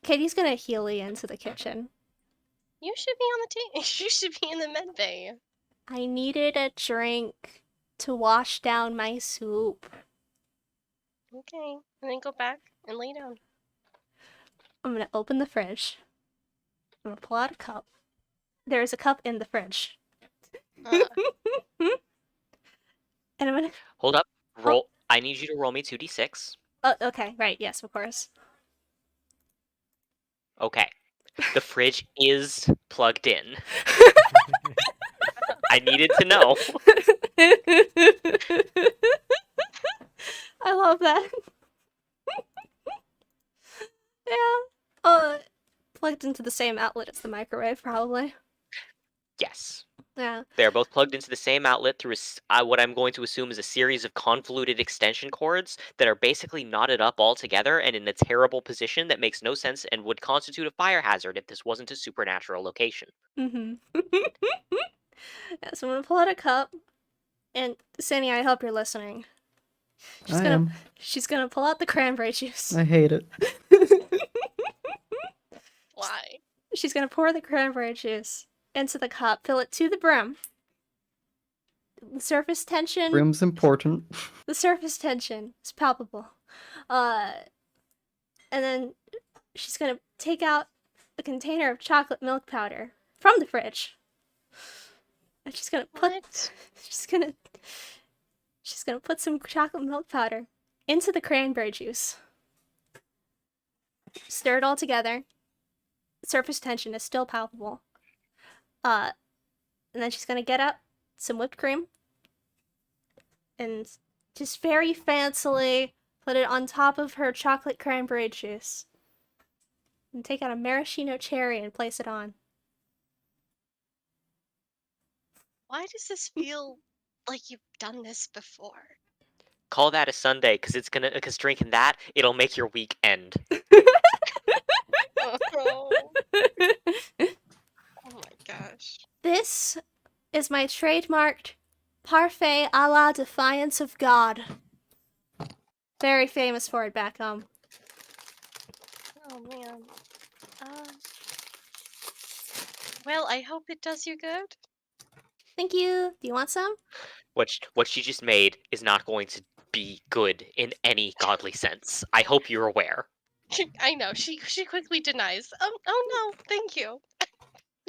Katie's gonna Healy into the kitchen. You should be on the team. You should be in the med bay. I needed a drink to wash down my soup. Okay. And then go back and lay down. I'm gonna open the fridge. I'm gonna pull out a cup. There is a cup in the fridge. And I'm gonna. Hold up. Roll. I need you to roll me 2d6. Oh, okay, right, yes, of course. Okay. The fridge is plugged in. I needed to know. I love that. Yeah. Plugged into the same outlet as the microwave, probably. Yes. Yeah. They're both plugged into the same outlet through what I'm going to assume is a series of convoluted extension cords that are basically knotted up all together and in a terrible position that makes no sense and would constitute a fire hazard if this wasn't a supernatural location. Mm-hmm. Yeah, so I'm gonna pull out a cup, and Sandy, I hope you're listening. She's gonna pull out the cranberry juice. I hate it. Why? She's gonna pour the cranberry juice into the cup, fill it to the brim. The surface tension. Brim's important. The surface tension is palpable. And then she's gonna take out a container of chocolate milk powder from the fridge. And she's gonna put What? she's gonna put some chocolate milk powder into the cranberry juice. stir it all together. Surface tension is still palpable. And then she's gonna get up some whipped cream and just very fancily put it on top of her chocolate cranberry juice. And take out a maraschino cherry and place it on. Why does this feel like you've done this before? Call that a Sunday, because drinking that, it'll make your week end. Oh my gosh. This is my trademarked parfait a la defiance of God. Very famous for it back home. Oh man. Well, I hope it does you good. Thank you. Do you want some? What she just made is not going to be good in any godly sense. I hope you're aware. I know. She quickly denies. Oh no, thank you.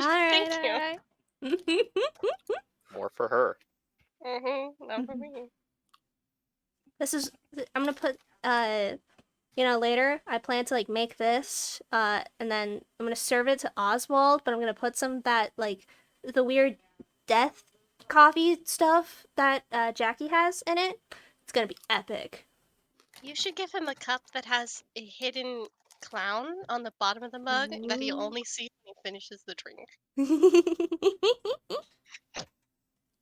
Alright, Thank you. alright. More for her. Not for me. This is I'm gonna put later I plan to like make this and then I'm gonna serve it to Oswald, but I'm gonna put some of that like the weird death coffee stuff that Jackie has in it. It's gonna be epic. You should give him a cup that has a hidden clown on the bottom of the mug that he Ooh. only sees when he finishes the drink.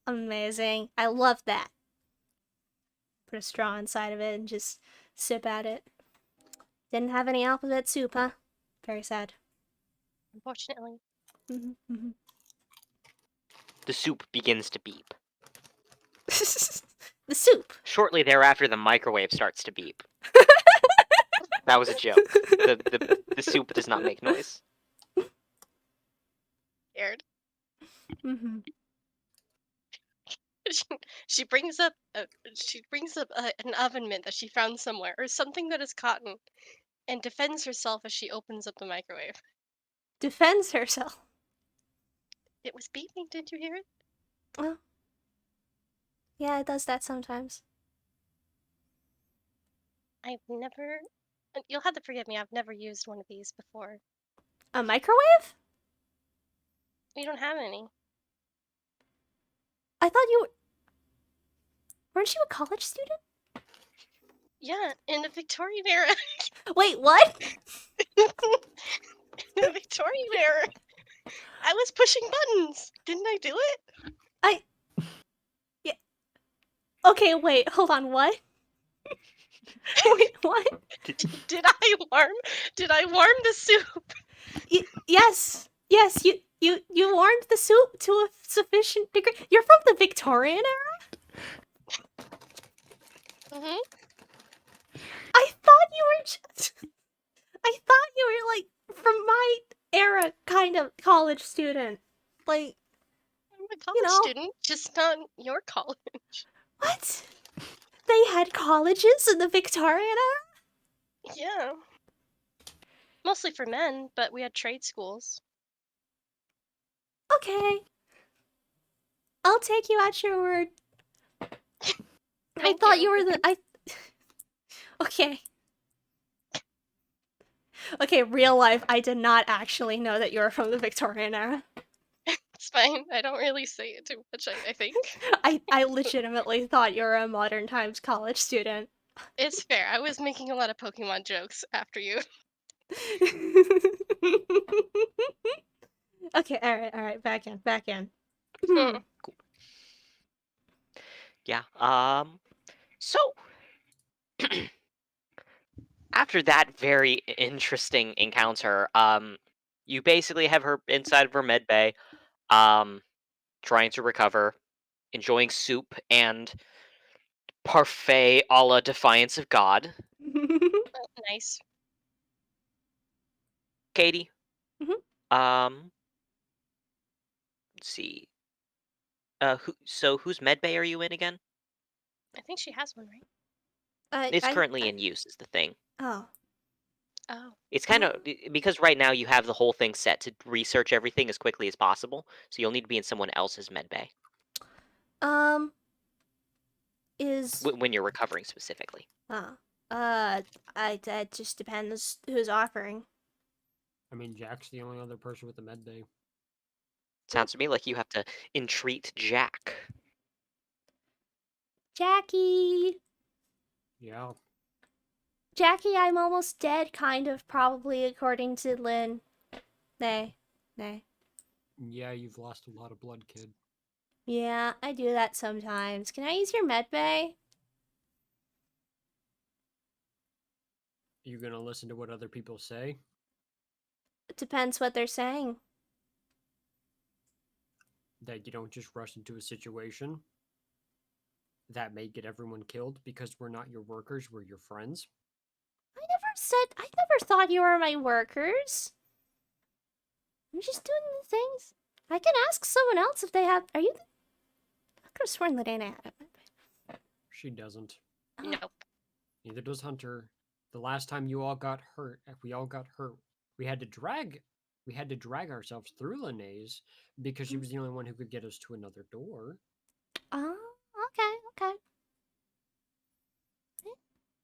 Amazing. I love that. Put a straw inside of it and just sip at it. Didn't have any alphabet soup, huh? Very sad. Unfortunately. Mm-hmm. The soup begins to beep. The soup. Shortly thereafter, the microwave starts to beep. That was a joke. The soup does not make noise. Scared. Mm-hmm. She brings up an oven mitt that she found somewhere, or something that is cotton, and defends herself as she opens up the microwave. Defends herself. It was beeping. Didn't you hear it? Oh. Yeah, it does that sometimes. I've never. You'll have to forgive me. I've never used one of these before. A microwave? We don't have any. I thought you were... Weren't you a college student? Yeah, in the Victorian era. Wait, what? In the Victorian era, I was pushing buttons. Didn't I do it? Yeah. Okay, wait, hold on, what? Wait, what? Did I warm the soup? Yes, you warmed the soup to a sufficient degree. You're from the Victorian era? Mm-hmm. I thought you were just... I thought you were, like, from my era kind of college student. Like, I'm a college student, just not your college. what? They had colleges in the Victorian era? Yeah. Mostly for men, but we had trade schools. Okay. I'll take you at your word. I thought you were the... Okay. Okay, real life, I did not actually know that you were from the Victorian era. It's fine. I don't really say it too much, I think. I legitimately thought you were a modern times college student. It's fair. I was making a lot of Pokemon jokes after you. Okay, alright, back in. Hmm. Cool. Yeah. So after that very interesting encounter, you basically have her inside of her med bay, trying to recover, enjoying soup and parfait a la Defiance of God. Nice. Katie. Mhm. Let's see. Whose med bay are you in again? I think she has one, right? It's currently in use, is the thing. Oh. Oh. It's kind of because right now you have the whole thing set to research everything as quickly as possible, so you'll need to be in someone else's med bay Is... when you're recovering specifically. Ah. That just depends who's offering. I mean, Jack's the only other person with a med bay. Sounds to me like you have to entreat Jack. Jackie! Yeah. Jackie, I'm almost dead, kind of, probably, according to Lynn. Nay. Yeah, you've lost a lot of blood, kid. Yeah, I do that sometimes. Can I use your med bay? You gonna listen to what other people say? It depends what they're saying. That you don't just rush into a situation that may get everyone killed because we're not your workers, we're your friends? I never thought you were my workers. I'm just doing the things. I can ask someone else if they have. Are you? I could have sworn that Anna had it. She doesn't. Oh. Nope. Neither does Hunter. The last time you all got hurt, we had to drag ourselves through Linnaeus because she was the only one who could get us to another door. Oh, okay.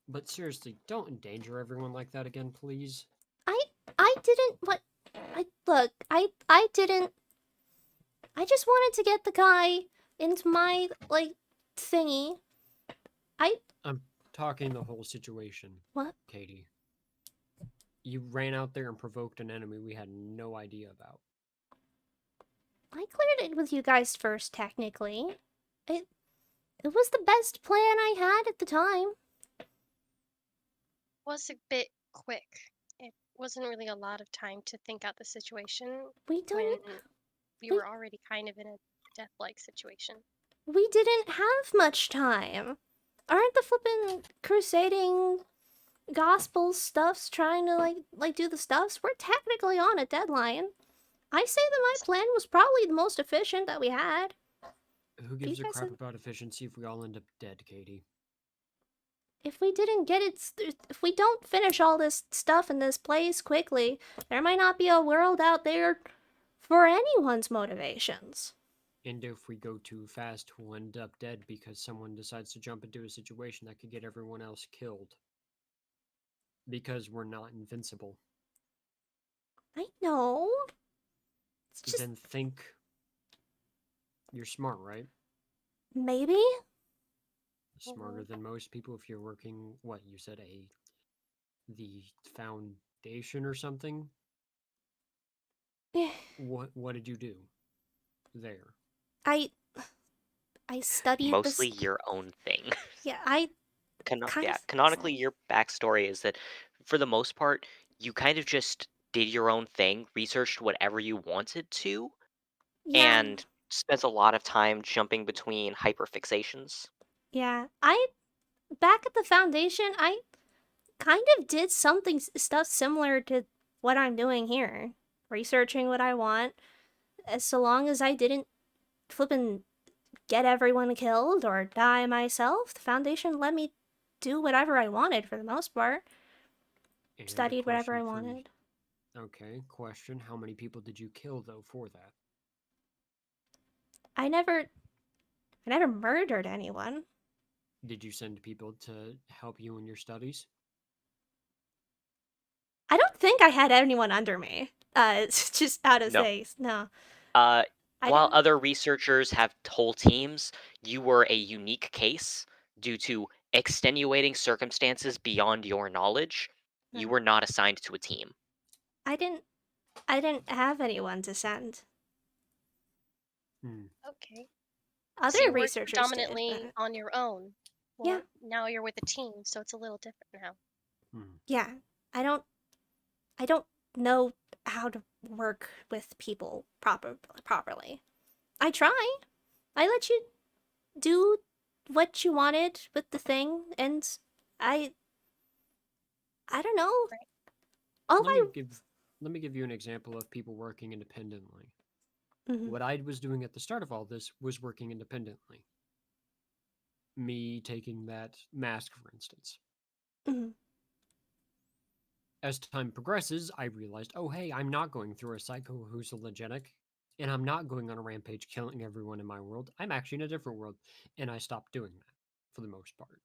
But seriously, don't endanger everyone like that again, please. I didn't. What? I didn't. I just wanted to get the guy into my thingy. I'm talking the whole situation. What? Katie? You ran out there and provoked an enemy we had no idea about. I cleared it with you guys first, technically. It was the best plan I had at the time. Was a bit quick. It wasn't really a lot of time to think out the situation We when didn't. we we- were already kind of in a death-like situation. We didn't have much time. Aren't the flippin' crusading gospel stuffs trying to like do the stuffs? We're technically on a deadline. I say that my plan was probably the most efficient that we had. Who gives a guys crap have- about efficiency if we all end up dead, Katie? If we didn't get it, if we don't finish all this stuff in this place quickly, there might not be a world out there for anyone's motivations. And if we go too fast, we'll end up dead because someone decides to jump into a situation that could get everyone else killed. Because we're not invincible. I know. It's just Then think. You're smart, right? maybe. Smarter than most people if you're working, what, you said the foundation or something? What did you do there? I studied Mostly this. your own thing. Yeah, I Canonically, your backstory is that, for the most part, you kind of just did your own thing, researched whatever you wanted to, yeah, and spent a lot of time jumping between hyperfixations. yeah. Back at the foundation, I kind of did stuff similar to what I'm doing here, researching what I want. As so long as I didn't flippin' get everyone killed or die myself, the foundation let me do whatever I wanted for the most part. And a Studied whatever I question for you. wanted. Okay, question. How many people did you kill, though, for that? I never murdered anyone. Did you send people to help you in your studies? I don't think I had anyone under me. It's just out of No. face. No. Uh, I while don't. other researchers have whole teams, you were a unique case due to extenuating circumstances beyond your knowledge. You No. were not assigned to a team. I didn't have anyone to send. Okay. Other So you worked researchers predominantly did. But on your own. Yeah. Well, now you're with a team, so it's a little different now. yeah, I don't know how to work with people properly. I try. I let you do what you wanted with the thing, and I don't know. Right. All Let me give you an example of people working independently. Mhm. What I was doing at the start of all this was working independently. Me taking that mask, for instance. Mhm. As time progresses, I realized, oh hey, I'm not going through a psycho who's hallucinogenic, and I'm not going on a rampage killing everyone in my world. I'm actually in a different world, and I stopped doing that for the most part.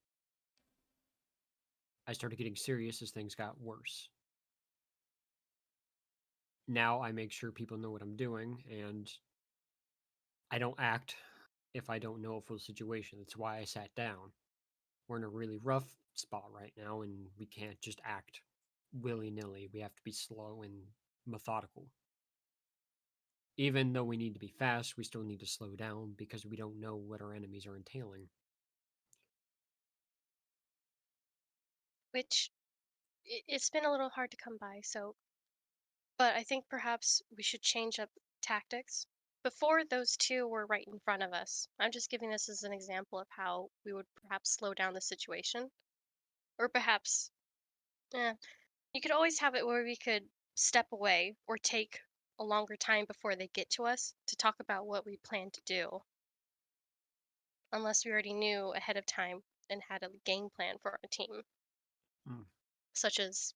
I started getting serious as things got worse. Now I make sure people know what I'm doing, and I don't act if I don't know a full situation. That's why I sat down. We're in a really rough spot right now, and we can't just act willy-nilly. We have to be slow and methodical. Even though we need to be fast, we still need to slow down because we don't know what our enemies are entailing. Which it's been a little hard to come by, so but I think perhaps we should change up tactics. Before those two were right in front of us. I'm just giving this as an example of how we would perhaps slow down the situation. Or perhaps you could always have it where we could step away or take a longer time before they get to us to talk about what we plan to do. Unless we already knew ahead of time and had a game plan for our team. Such as,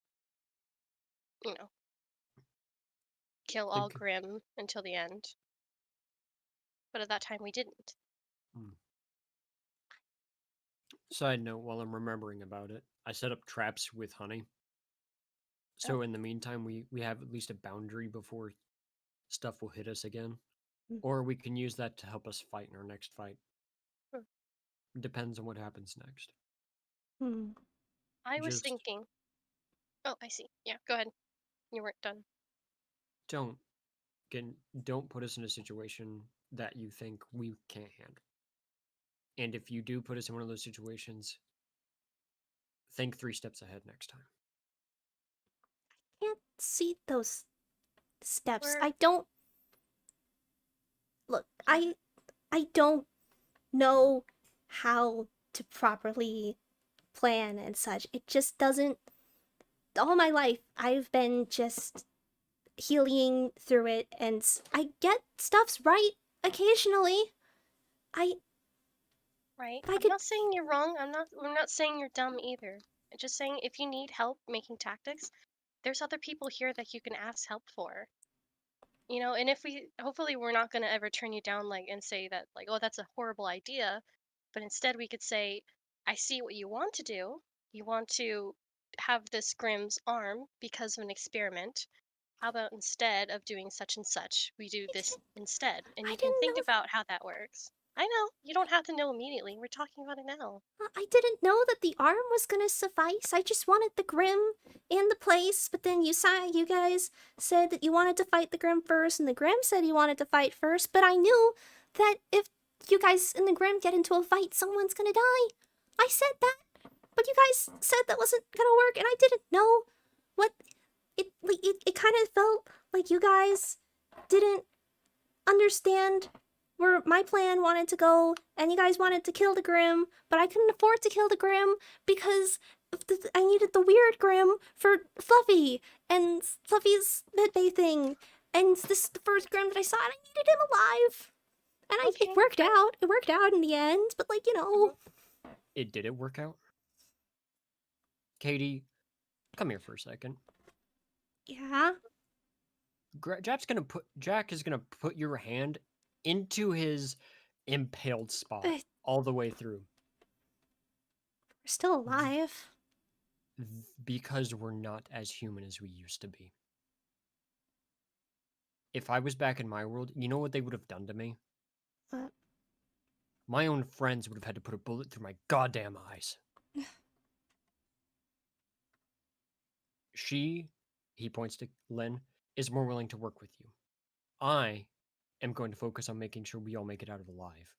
kill all Think- Grimm until the end. But at that time we didn't. Side note, while I'm remembering about it, I set up traps with honey. So in the meantime, we have at least a boundary before stuff will hit us again. Or we can use that to help us fight in our next fight. Depends on what happens next. I was Just thinking... Oh, I see. Yeah, go ahead. You weren't done. don't put us in a situation that you think we can't handle. And if you do put us in one of those situations, think 3 steps ahead next time. Can't see those steps. We're- I don't. Look, I don't know how to properly plan and such. It just doesn't. All my life, I've been just healing through it, and I get stuff's right occasionally. Right. I I'm could- not saying you're wrong. I'm not saying you're dumb either. I'm just saying if you need help making tactics, there's other people here that you can ask help for. And if hopefully we're not going to ever turn you down and say that oh, that's a horrible idea, but instead we could say, I see what you want to do. You want to have this Grimm's arm because of an experiment. How about instead of doing such and such, we do this instead? And I you can didn't think know about how that works. I know. You don't have to know immediately. We're talking about it now. I didn't know that the arm was gonna suffice. I just wanted the Grimm and the place, but then you guys said that you wanted to fight the Grimm first, and the Grimm said he wanted to fight first, but I knew that if you guys and the Grimm get into a fight, someone's gonna die. I said that, but you guys said that wasn't gonna work, and I didn't know what it kind of felt like you guys didn't understand where my plan wanted to go, and you guys wanted to kill the Grimm, but I couldn't afford to kill the Grimm because I needed the weird Grimm for Fluffy and Fluffy's medbay thing, and this is the first Grimm that I saw, and I needed him alive. And Okay, it worked out. It worked out in the end, but Did it work out? Katie, come here for a second. yeah. Jack is gonna put your hand into his impaled spot We're all the way through. still alive. Because we're not as human as we used to be. If I was back in my world, you know what they would have done to me? What? My own friends would have had to put a bullet through my goddamn eyes. She, he points to Lynn, is more willing to work with you. I am going to focus on making sure we all make it out of alive.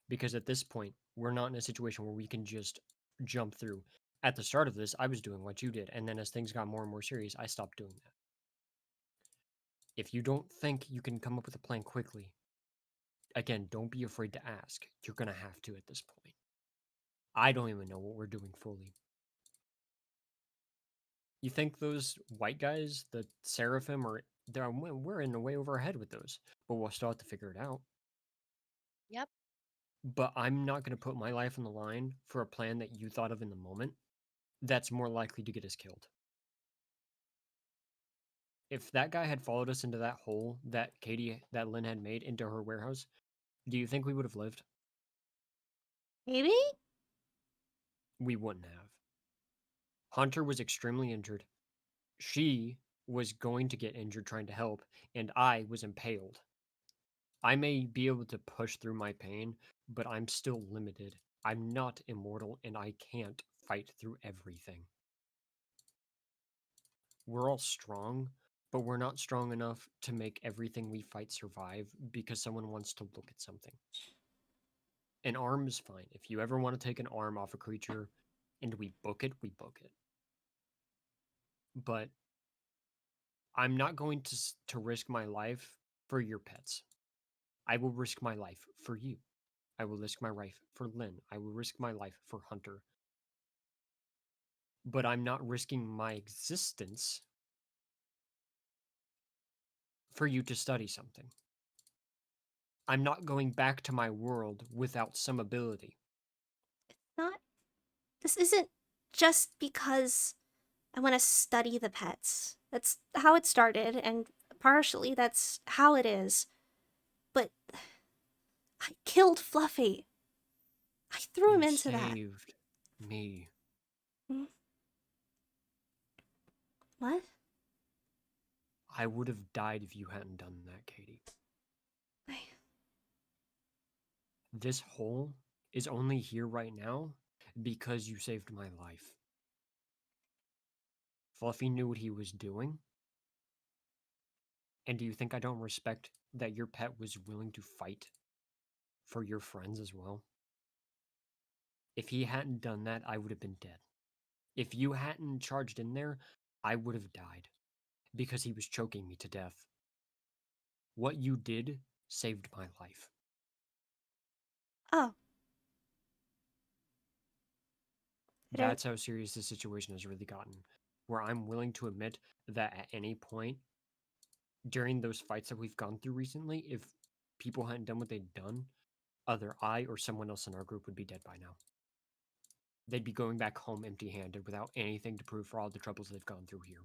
Because at this point, we're not in a situation where we can just jump through. At the start of this, I was doing what you did, and then as things got more and more serious, I stopped doing that. If you don't think you can come up with a plan quickly, again, don't be afraid to ask. You're going to have to at this point. I don't even know what we're doing fully. You think those white guys, the Seraphim, we're in the way over our head with those, but we'll still have to figure it out. Yep. But I'm not going to put my life on the line for a plan that you thought of in the moment that's more likely to get us killed. If that guy had followed us into that hole that Lynn had made into her warehouse, do you think we would have lived? Maybe? We wouldn't have. Hunter was extremely injured. She was going to get injured trying to help, and I was impaled. I may be able to push through my pain, but I'm still limited. I'm not immortal, and I can't fight through everything. We're all strong, but we're not strong enough to make everything we fight survive because someone wants to look at something. An arm is fine. If you ever want to take an arm off a creature and we book it, we book it. But I'm not going to risk my life for your pets. I will risk my life for you. I will risk my life for Lynn. I will risk my life for Hunter. But I'm not risking my existence for you to study something. I'm not going back to my world without some ability. Not. This isn't just because I want to study the pets. That's how it started, and partially that's how it is. But I killed Fluffy. I threw him You into that. saved me. What? I would have died if you hadn't done that, Katie. This hole is only here right now because you saved my life. Fluffy knew what he was doing. And do you think I don't respect that your pet was willing to fight for your friends as well? If he hadn't done that, I would have been dead. If you hadn't charged in there, I would have died because he was choking me to death. What you did saved my life. Oh. That's how serious the situation has really gotten. Where I'm willing to admit that at any point during those fights that we've gone through recently, if people hadn't done what they'd done, either I or someone else in our group would be dead by now. They'd be going back home empty-handed without anything to prove for all the troubles they've gone through here.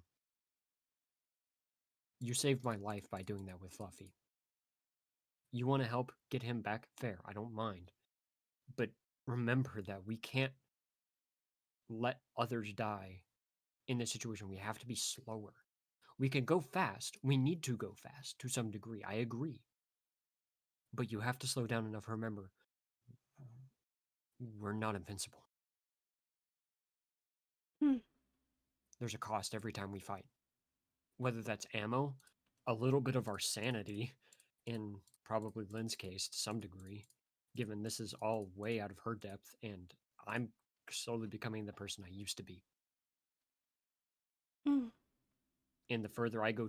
You saved my life by doing that with Fluffy. You want to help get him back? Fair, I don't mind. But remember that we can't let others die in this situation. We have to be slower. We can go fast. We need to go fast to some degree. I agree. But you have to slow down enough. Remember, we're not invincible. There's a cost every time we fight. Whether that's ammo, a little bit of our sanity, in probably Lynn's case to some degree, given this is all way out of her depth and I'm slowly becoming the person I used to be. And the further I go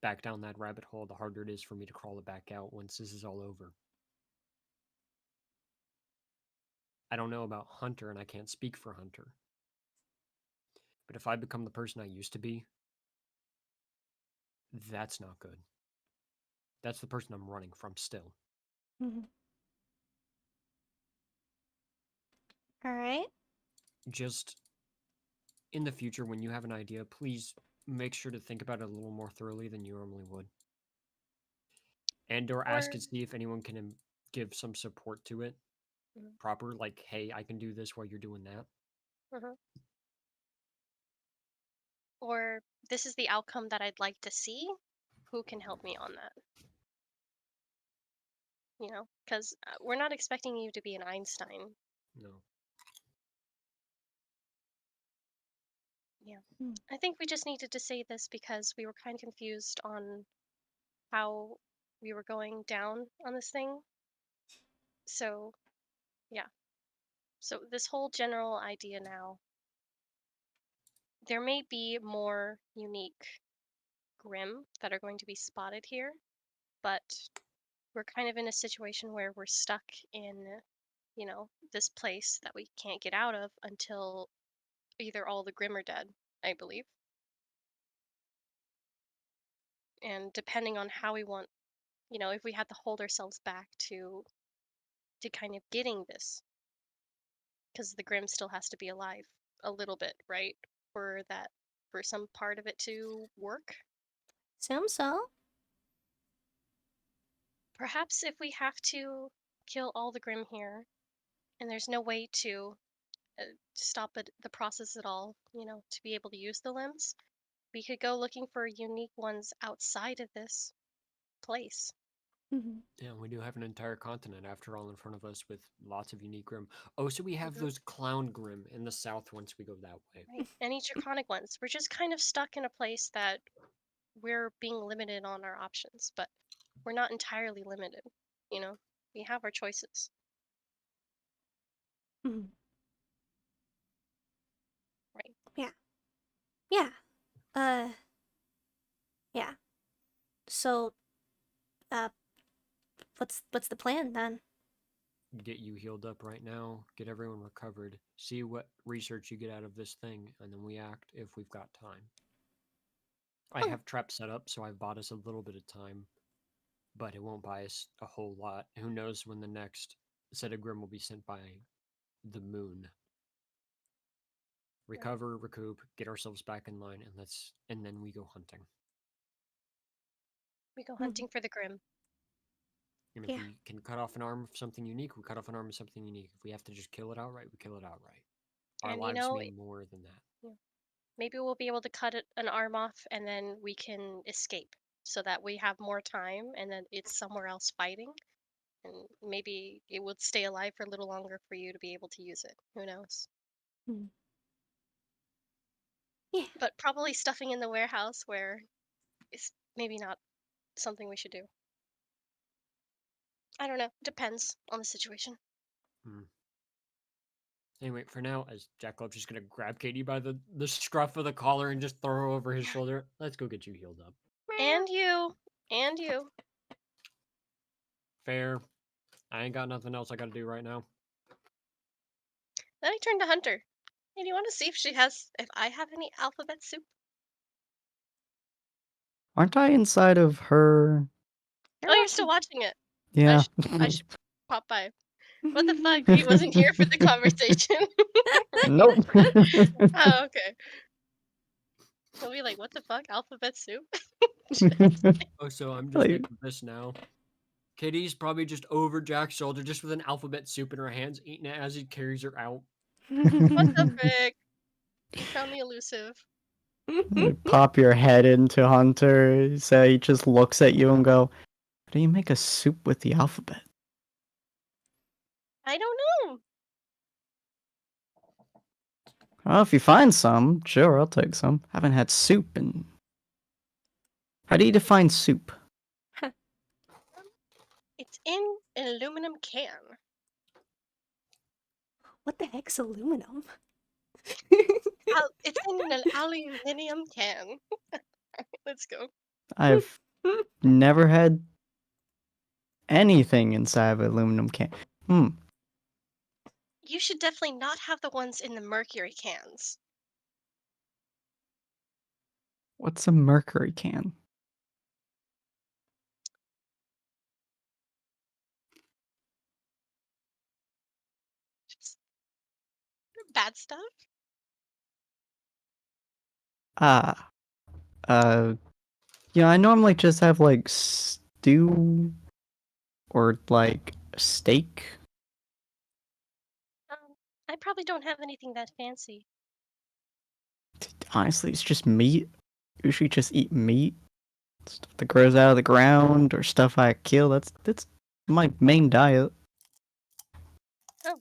back down that rabbit hole, the harder it is for me to crawl it back out once this is all over. I don't know about Hunter, and I can't speak for Hunter. But if I become the person I used to be, that's not good. That's the person I'm running from still. Alright. Just in the future, when you have an idea, please make sure to think about it a little more thoroughly than you normally would. And or ask and see if anyone can give some support to it. Proper, like, hey, I can do this while you're doing that. Or this is the outcome that I'd like to see. Who can help me on that? You know, because we're not expecting you to be an Einstein. No. Yeah. I think we just needed to say this because we were kind of confused on how we were going down on this thing. So, yeah. So this whole general idea now, there may be more unique Grimm that are going to be spotted here, but we're kind of in a situation where we're stuck in, you know, this place that we can't get out of until either all the Grimm are dead, I believe. And depending on how we want, you know, if we had to hold ourselves back to kind of getting this, because the Grimm still has to be alive a little bit, right? For some part of it to work. Seems so. Perhaps if we have to kill all the Grimm here, and there's no way to stop the process at all, to be able to use the limbs. We could go looking for unique ones outside of this place. Mhm. Yeah, we do have an entire continent, after all, in front of us with lots of unique Grimm. Oh, so we have Mhm. those clown Grimm in the south once we go that way. Right. Any draconic ones. We're just kind of stuck in a place that we're being limited on our options, but we're not entirely limited. We have our choices. Mhm. Right. Yeah. Yeah. Uh. Yeah. So, uh, what's the plan then? Get you healed up right now, get everyone recovered, see what research you get out of this thing, and then we act if we've got time. I Oh. have traps set up, so I've bought us a little bit of time, but it won't buy us a whole lot. Who knows when the next set of Grimm will be sent by the moon. Recover, recoup, get ourselves back in line, and then we go hunting. We go Mhm. hunting for the Grimm. And if Yeah. we can cut off an arm of something unique, we cut off an arm of something unique. If we have to just kill it outright, we kill it outright. Our And lives mean more than that. maybe we'll be able to cut an arm off and then we can escape so that we have more time and then it's somewhere else fighting. And maybe it would stay alive for a little longer for you to be able to use it. Who knows? Mhm. Yeah. But probably stuffing in the warehouse where it's maybe not something we should do. I don't know. Depends on the situation. Anyway, for now, as Jackalope's just gonna grab Katie by the scruff of the collar and just throw her over his shoulder. Let's go get you healed up. And you. And you. Fair. I ain't got nothing else I gotta do right now. Then I turn to Hunter. Hey, do you want to see if I have any alphabet soup? Aren't I inside of her? Oh, you're still watching it. Yeah. I should pop by. What the fuck? He wasn't here for the conversation. Nope. Oh, okay. He'll be like, what the fuck? Alphabet soup? Oh, so I'm just Like- thinking this now. Katie's probably just over Jack's shoulder, just with an alphabet soup in her hands, eating it as he carries her out. What the frick? You found me elusive. Pop your head into Hunter. So he just looks at you and go, "How do you make a soup with the alphabet?" I don't know. Well, if you find some, sure, I'll take some. Haven't had soup in. How do you define soup? It's in an aluminum can. What the heck's aluminum? It's in an aluminium can. Let's go. I've never had anything inside of an aluminum can. You should definitely not have the ones in the mercury cans. What's a mercury can? Just bad stuff. Ah, I normally just have like stew or like steak. I probably don't have anything that fancy. Honestly, it's just meat. Usually just eat meat. Stuff that grows out of the ground or stuff I kill. That's my main diet. Oh,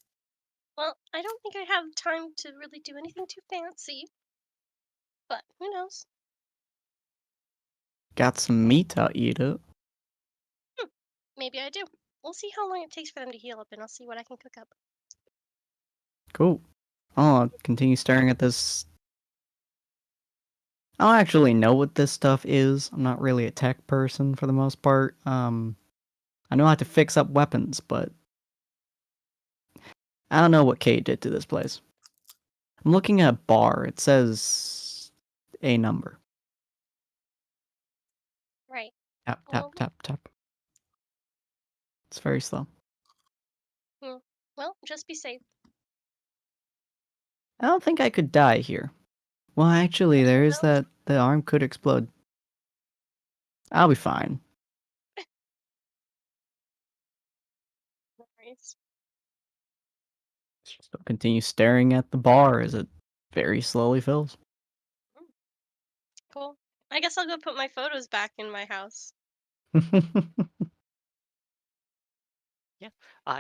well, I don't think I have time to really do anything too fancy. But who knows? Got some meat, I'll eat it. Maybe I do. We'll see how long it takes for them to heal up, and I'll see what I can cook up. Cool. I'll continue staring at this. I don't actually know what this stuff is. I'm not really a tech person for the most part. I know how to fix up weapons, but I don't know what Kate did to this place. I'm looking at a bar. It says a number. Right. Tap, tap, Well, tap, tap. It's very slow. well, just be safe. I don't think I could die here. Well, actually, there is that the arm could explode. I'll be fine. No worries. Still continue staring at the bar as it very slowly fills. Cool. I guess I'll go put my photos back in my house.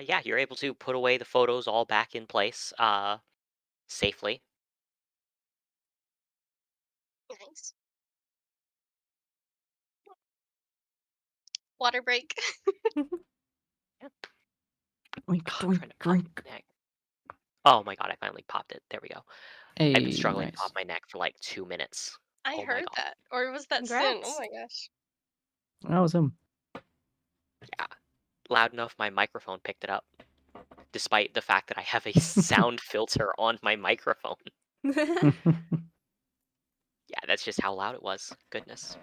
Yeah, you're able to put away the photos all back in place safely. Nice. Water break. Drink, I'm drink, trying to pop drink. my neck. Oh my god, I finally popped it. There we go. I've been Hey, struggling to nice. pop my neck for like 2 minutes. I Oh my heard god. that. Or was that Sin? Oh Congrats. my gosh. That was him. Yeah. Loud enough my microphone picked it up. Despite the fact that I have a sound filter on my microphone. Yeah, that's just how loud it was. Goodness.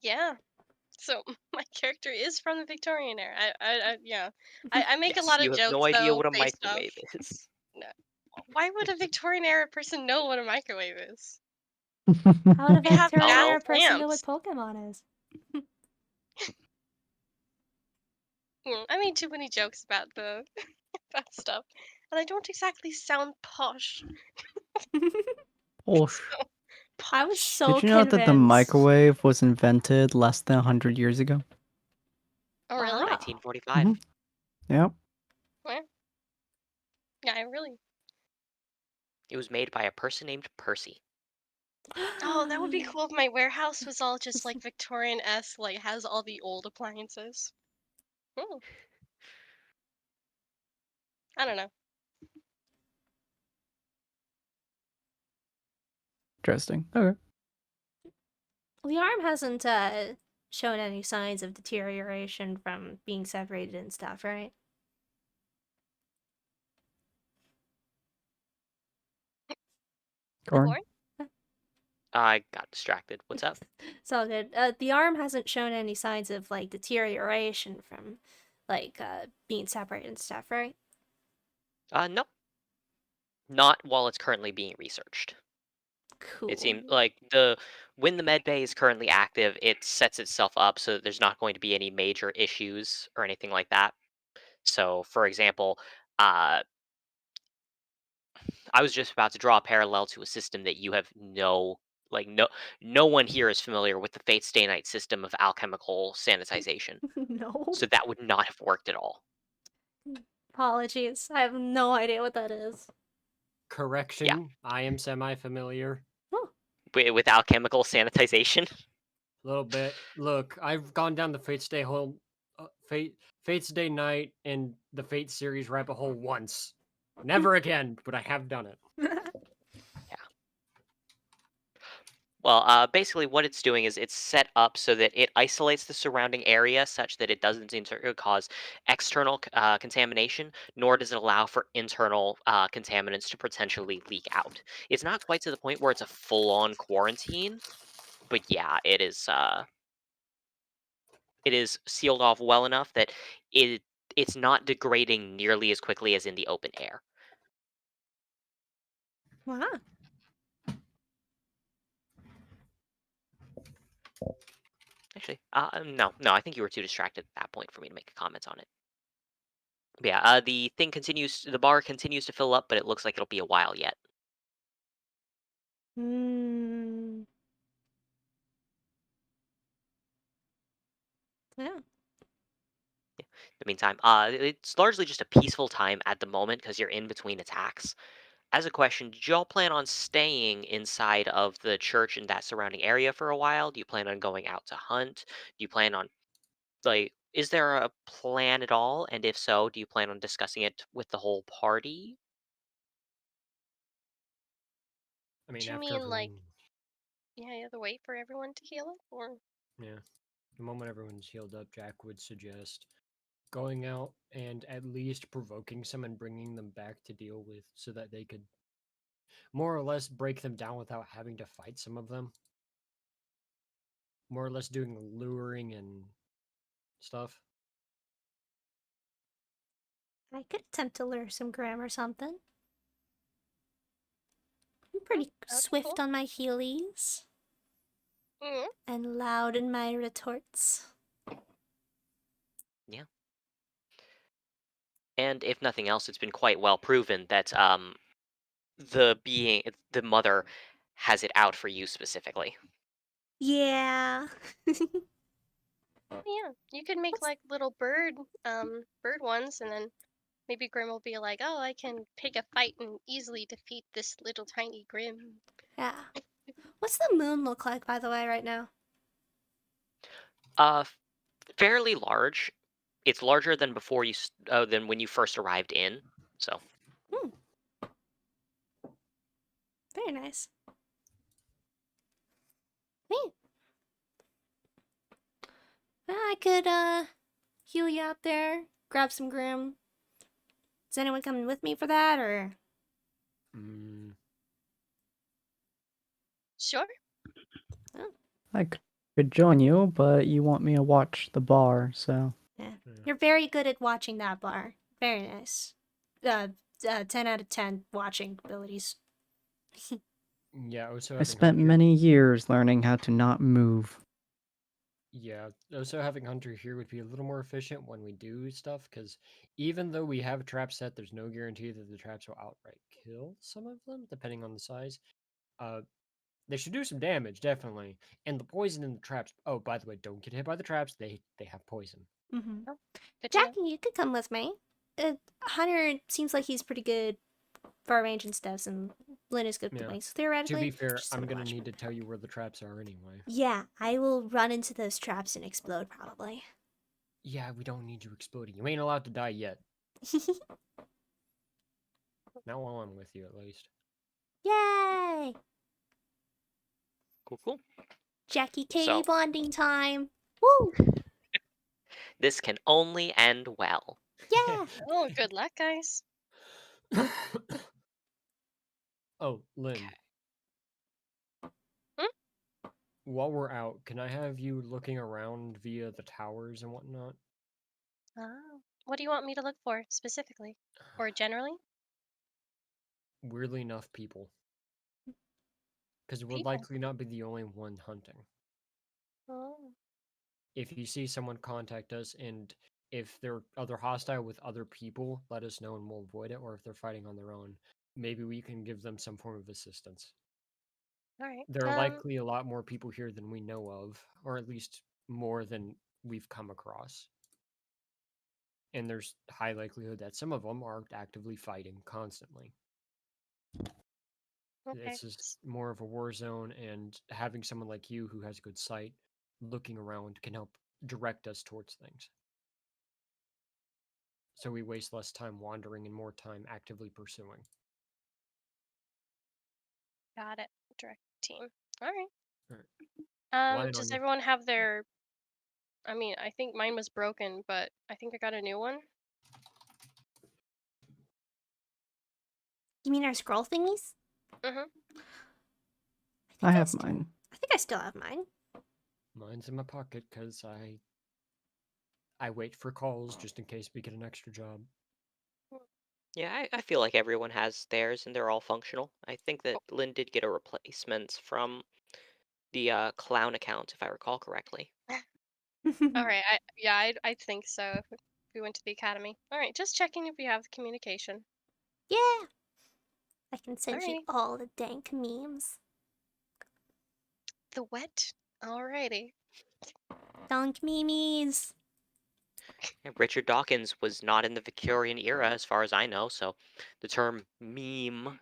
Yeah. So my character is from the Victorian era. Yeah. I make a Yes, lot you of have no jokes idea though what a based off. microwave is. No. Why would a Victorian era person know what a microwave is? How would a They have Victorian gas era person know what lamps. Pokemon is? I made too many jokes about that stuff, and I don't exactly sound posh. Posh. I was Posh. so Did you know that the convinced. microwave was invented less than 100 years ago? Oh really? Wow. 1945. Mhm. Yep. Well, yeah, I really. It was made by a person named Percy. Oh, that would be cool if my warehouse was all just like Victorian-esque, like has all the old appliances. Hmm. I don't know. Interesting. Okay. The arm hasn't shown any signs of deterioration from being separated and stuff, right? Corn. Corn? I got distracted. What's up? It's all good. The arm hasn't shown any signs of like deterioration from like being separated and stuff, right? No. Not while it's currently being researched. Cool. It seems like when the med bay is currently active, it sets itself up so that there's not going to be any major issues or anything like that. So, for example, uh, I was just about to draw a parallel to a system that you have no one here is familiar with the Fate Stay Night system of alchemical sanitization. No. So that would not have worked at all. Apologies. I have no idea what that is. Correction, I am semi-familiar. Oh. With alchemical sanitization. A little bit. Look, I've gone down the Fate's Day hole, Fate's Day Night and the Fate series rabbit hole once. Never again, but I have done it. Well, basically, what it's doing is it's set up so that it isolates the surrounding area such that it doesn't cause external contamination, nor does it allow for internal contaminants to potentially leak out. It's not quite to the point where it's a full-on quarantine, but yeah, it is. It is sealed off well enough that it's not degrading nearly as quickly as in the open air. Wow. Actually, no, I think you were too distracted at that point for me to make a comment on it. But yeah, the bar continues to fill up, but it looks like it'll be a while yet. Hmm. Yeah. In the meantime, it's largely just a peaceful time at the moment because you're in between attacks. As a question, did y'all plan on staying inside of the church and that surrounding area for a while? Do you plan on going out to hunt? Do you plan on, is there a plan at all? And if so, do you plan on discussing it with the whole party? I mean, Do you after mean like, everyone, yeah, you have to wait for everyone to heal up, or? yeah, the moment everyone's healed up, Jack would suggest going out and at least provoking some and bringing them back to deal with, so that they could more or less break them down without having to fight some of them. More or less doing luring and stuff. I could attempt to learn some Grimm or something. I'm pretty That'd be swift cool. on my heelys Mm. and loud in my retorts. Yeah. And if nothing else, it's been quite well proven that the mother has it out for you specifically. Yeah. Yeah, you could make like little bird ones, and then maybe Grimm will be like, "Oh, I can pick a fight and easily defeat this little tiny Grimm." Yeah. What's the moon look like, by the way, right now? Uh, Fairly large. It's larger than than when you first arrived in. So Hmm. Very nice. Neat. Well, I could heal you out there, grab some Grimm. Is anyone coming with me for that, or? Mm, Sure. Oh, I could join you, but you want me to watch the bar, so. yeah. Yeah. You're very good at watching that bar. Very nice. 10 out of 10 watching abilities. yeah, also I having spent Hunter. many years learning how to not move. Yeah, also having Hunter here would be a little more efficient when we do stuff, because even though we have a trap set, there's no guarantee that the traps will outright kill some of them, depending on the size. Uh, they should do some damage, definitely. And the poison in the traps. Oh, by the way, don't get hit by the traps. They have poison. Mm-hmm. Oh, good to know. Jackie, you could come with me. Hunter seems like he's pretty good far range and stuff, and Lynn is good with Yeah. the wings. To Theoretically, be fair, just I'm have gonna watch need me. to tell you where the traps are anyway. Yeah, I will run into those traps and explode probably. Yeah, we don't need you exploding. You ain't allowed to die yet. Not while I'm with you, at least. Yay! cool. Jackie Katie So bonding time. Woo! this can only end well. Yeah! Oh, good luck, guys. Oh, Lynn. Hmm? While we're out, can I have you looking around via the towers and whatnot? Oh, what do you want me to look for specifically, or generally? Weirdly enough, people. Because we'll People. likely not be the only one hunting. Oh, If you see someone, contact us, and if they're other hostile with other people, let us know and we'll avoid it, or if they're fighting on their own, maybe we can give them some form of assistance. all right. There are likely a lot more people here than we know of, or at least more than we've come across. And there's high likelihood that some of them are actively fighting constantly. Okay. This is more of a war zone, and having someone like you who has good sight looking around can help direct us towards things. So we waste less time wandering and more time actively pursuing. Got it. Direct team. All right. Relying Does on you. everyone have their? I mean, I think mine was broken, but I think I got a new one. You mean our scroll thingies? Mhm. I have st- mine. I think I still have mine. Mine's in my pocket because I wait for calls just in case we get an extra job. Yeah, I feel like everyone has theirs and they're all functional. I think that Oh, Lynn did get a replacement from the clown account, if I recall correctly. all right. I think so. If we went to the academy. All right. Just checking if we have the communication. Yeah! I can send you Alrighty. all the dank memes. The wet. Alrighty. Donk memes! Yeah, Richard Dawkins was not in the Victorian era, as far as I know, so the term meme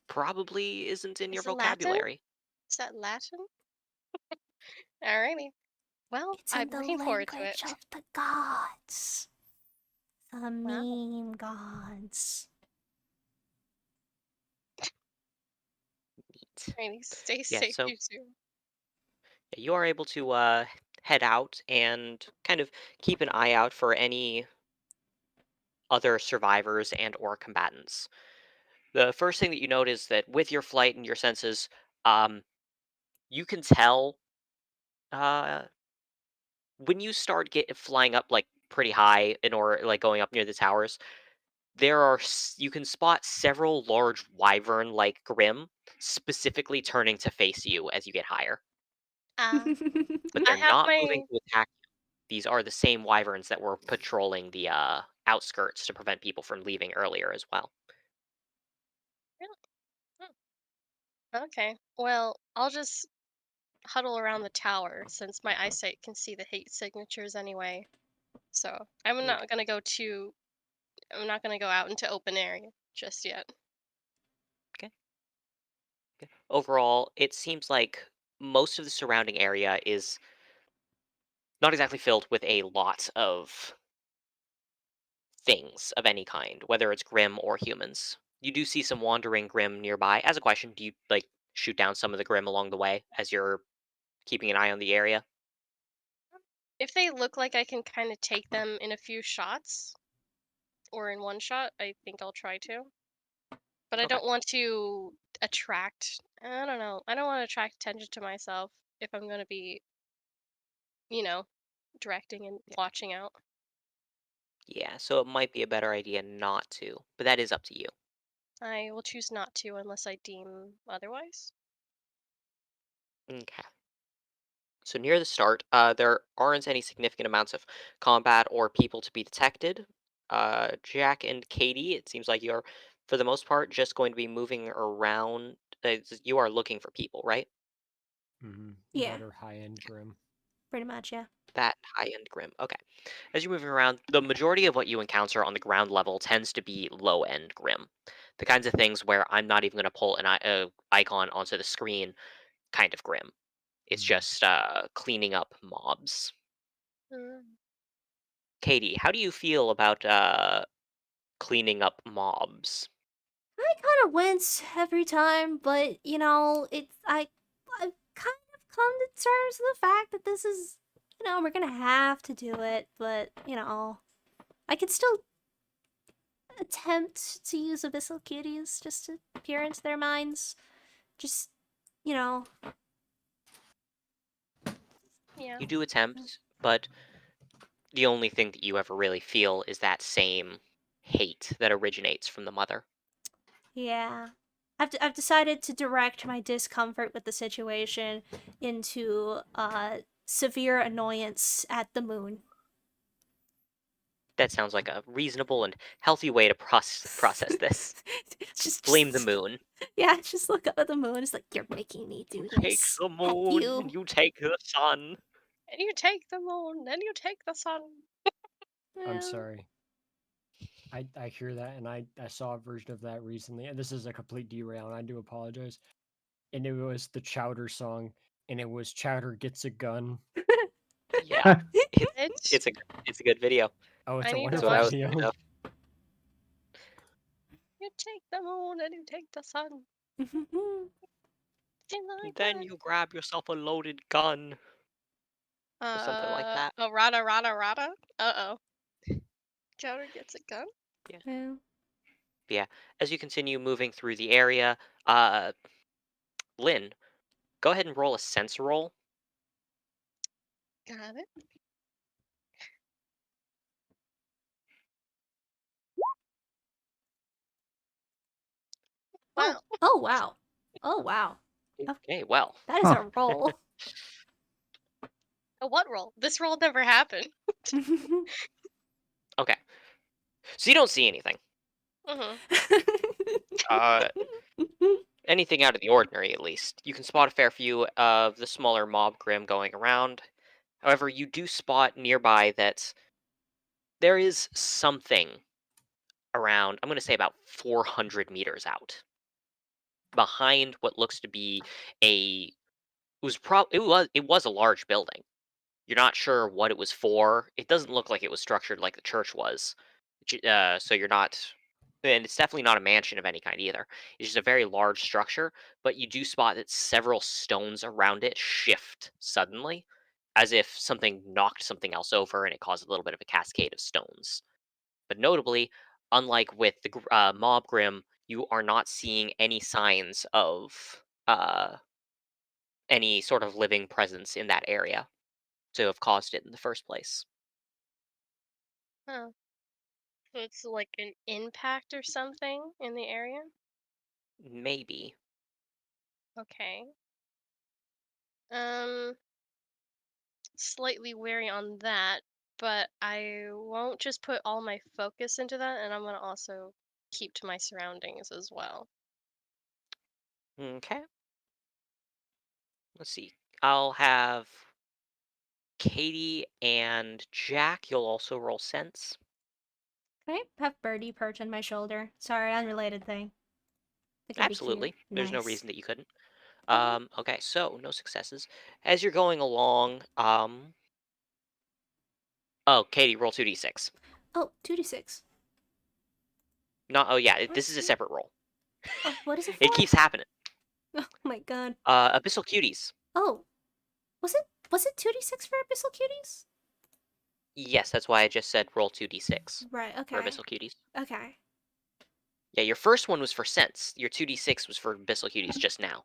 probably isn't in your Is it Latin? vocabulary. Is that Latin? Alrighty. Well, It's in I'm the looking forward to it. language of the gods. The Wow. meme gods. Neat. Alrighty. Stay Yeah, safe, so you two. you are able to head out and kind of keep an eye out for any other survivors and or combatants. The first thing that you note is that with your flight and your senses, um, you can tell uh, when you start flying up like pretty high in or like going up near the towers. You can spot several large wyvern like Grimm specifically turning to face you as you get higher, Uh, but I they're have not moving my. to attack you. These are the same wyverns that were patrolling the outskirts to prevent people from leaving earlier as well. Really? Okay. Well, I'll just huddle around the tower since my eyesight can see the hate signatures anyway. So I'm Okay. not gonna go too. I'm not gonna go out into open area just yet. Okay. Overall, it seems like most of the surrounding area is not exactly filled with a lot of things of any kind, whether it's Grimm or humans. You do see some wandering Grimm nearby. As a question, do you like shoot down some of the Grimm along the way as you're keeping an eye on the area? If they look like I can kind of take them in a few shots or in one shot, I think I'll try to. But I Okay. don't want to attract. I don't know. I don't want to attract attention to myself if I'm gonna be, you know, directing and Yeah. watching out. Yeah, so it might be a better idea not to, but that is up to you. I will choose not to unless I deem otherwise. Okay. So near the start, there aren't any significant amounts of combat or people to be detected. Jack and Katie, it seems like you're, for the most part, just going to be moving around. You are looking for people, right? Mm-hmm. Yeah, That are high-end Grim. pretty much, yeah. That high-end Grim. Okay. As you're moving around, the majority of what you encounter on the ground level tends to be low-end Grim. The kinds of things where I'm not even going to pull an icon onto the screen kind of Grim. It's Mm. just cleaning up mobs. Mm. Katie, how do you feel about cleaning up mobs? I kind of wince every time, but I've kind of come to terms with the fact that this is, we're gonna have to do it. But I could still attempt to use abyssal cuties just to peer into their minds. Just, you know, Yeah. You do attempt, but the only thing that you ever really feel is that same hate that originates from the mother. yeah. I've decided to direct my discomfort with the situation into severe annoyance at the moon. That sounds like a reasonable and healthy way to process this. Blame the just moon. yeah, just look up at the moon. It's like, you're making me do Take this. the F moon and you. you take the sun. And you take the moon, and you take the sun. I'm Yeah. sorry. I hear that, and I saw a version of that recently, and this is a complete derail, and I do apologize. And it was the Chowder song, and it was Chowder gets a gun. Yeah, it's Bitch. it's a it's a good video. Oh, it's I a need to That's what wonderful I watch was that. thinking video. of. You take the moon and you take the sun. In like Then that. you grab yourself a loaded gun or something like that. Oh, rada, rada, rada. Uh-oh. Chowder gets a gun. Yeah. Yeah. Yeah. As you continue moving through the area, uh, Lynn, go ahead and roll a sense roll. Got it. Oh. Wow. Oh wow. Oh wow. Oh, Okay, well, that is Huh. a roll. A what roll? This roll never happened. okay. So you don't see anything. Mm-hmm. Uh, anything out of the ordinary, at least. You can spot a fair few of the smaller mob grim going around. However, you do spot nearby that there is something around, I'm going to say about 400 meters out, behind what looks to be a it was a large building. You're not sure what it was for. It doesn't look like it was structured like the church was. So you're not, and it's definitely not a mansion of any kind either. It's just a very large structure, but you do spot that several stones around it shift suddenly, as if something knocked something else over and it caused a little bit of a cascade of stones. But notably, unlike with the Mob Grim, you are not seeing any signs of any sort of living presence in that area to have caused it in the first place. Huh. So it's like an impact or something in the area? Maybe. Okay. Um, slightly wary on that. but I won't just put all my focus into that, and I'm gonna also keep to my surroundings as well. Okay. Let's see. I'll have Katie and Jack. You'll also roll sense. Can I have Birdie perch on my shoulder? Sorry, unrelated thing. It can be cute. Absolutely. There's no Nice. reason that you couldn't. Mhm. Okay, so no successes. As you're going along, oh, Katie, roll 2d6. Oh, 2d6. Not, oh yeah, Oh, this is a sweet. separate roll. Oh, what is it It for? keeps happening. Oh my god. Abyssal Cuties. Oh, was it 2d6 for Abyssal Cuties? Yes, that's why I just said roll 2d6 Right, for okay. Abyssal Cuties. Okay. Yeah, your first one was for sense. Your 2d6 was for Abyssal Cuties just now.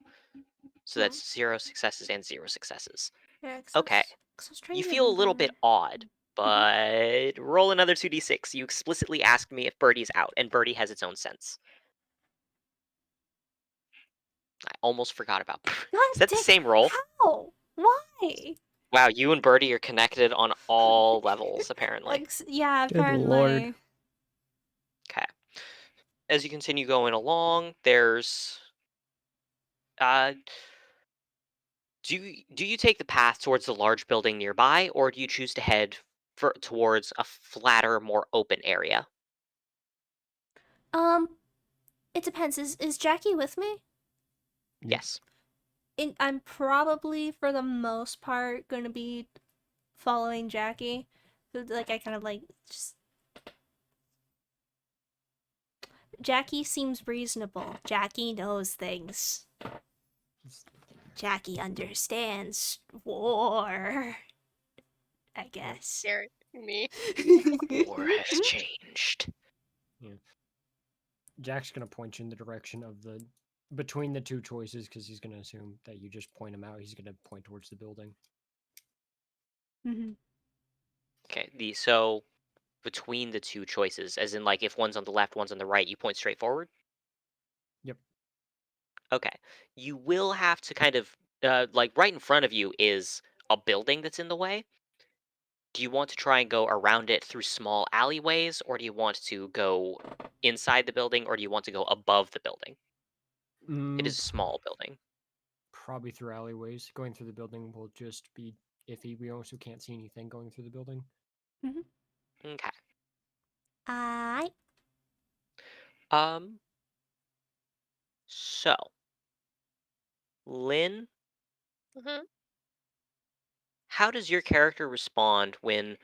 So Oh, that's 0 successes and 0 successes. yeah, Okay. 'cause I was trying You to feel a little bit remember. odd, Mhm. but roll another 2d6. You explicitly asked me if Birdie's out, and Birdie has its own sense. I almost forgot about. Is God that the dang, same roll? how? Why? Wow, you and Birdie are connected on all levels, apparently. Yeah, Good lord. apparently. Okay. As you continue going along, there's uh do you take the path towards the large building nearby, or do you choose to head towards a flatter, more open area? Um, it depends. Is Jackie with me? Yep. Yes. I'm probably, for the most part, gonna be following Jackie. Like, I kind of like just. Jackie seems reasonable. Jackie knows things. Jackie understands war. I guess. Scare me. War has changed. Yeah. Jack's gonna point you in the direction of the between the two choices because he's gonna assume that you just point him out. He's gonna point towards the building. Mm-hmm. Okay, so between the two choices, as in like if one's on the left, one's on the right, you point straight forward? Yep. Okay. You will have to kind of like right in front of you is a building that's in the way. Do you want to try and go around it through small alleyways, or do you want to go inside the building, or do you want to go above the building? It is a small building. Probably through alleyways. Going through the building will just be iffy. We also can't see anything going through the building. Mm-hmm. Okay. I. Um. So, Lynn, Hmm. how does your character respond when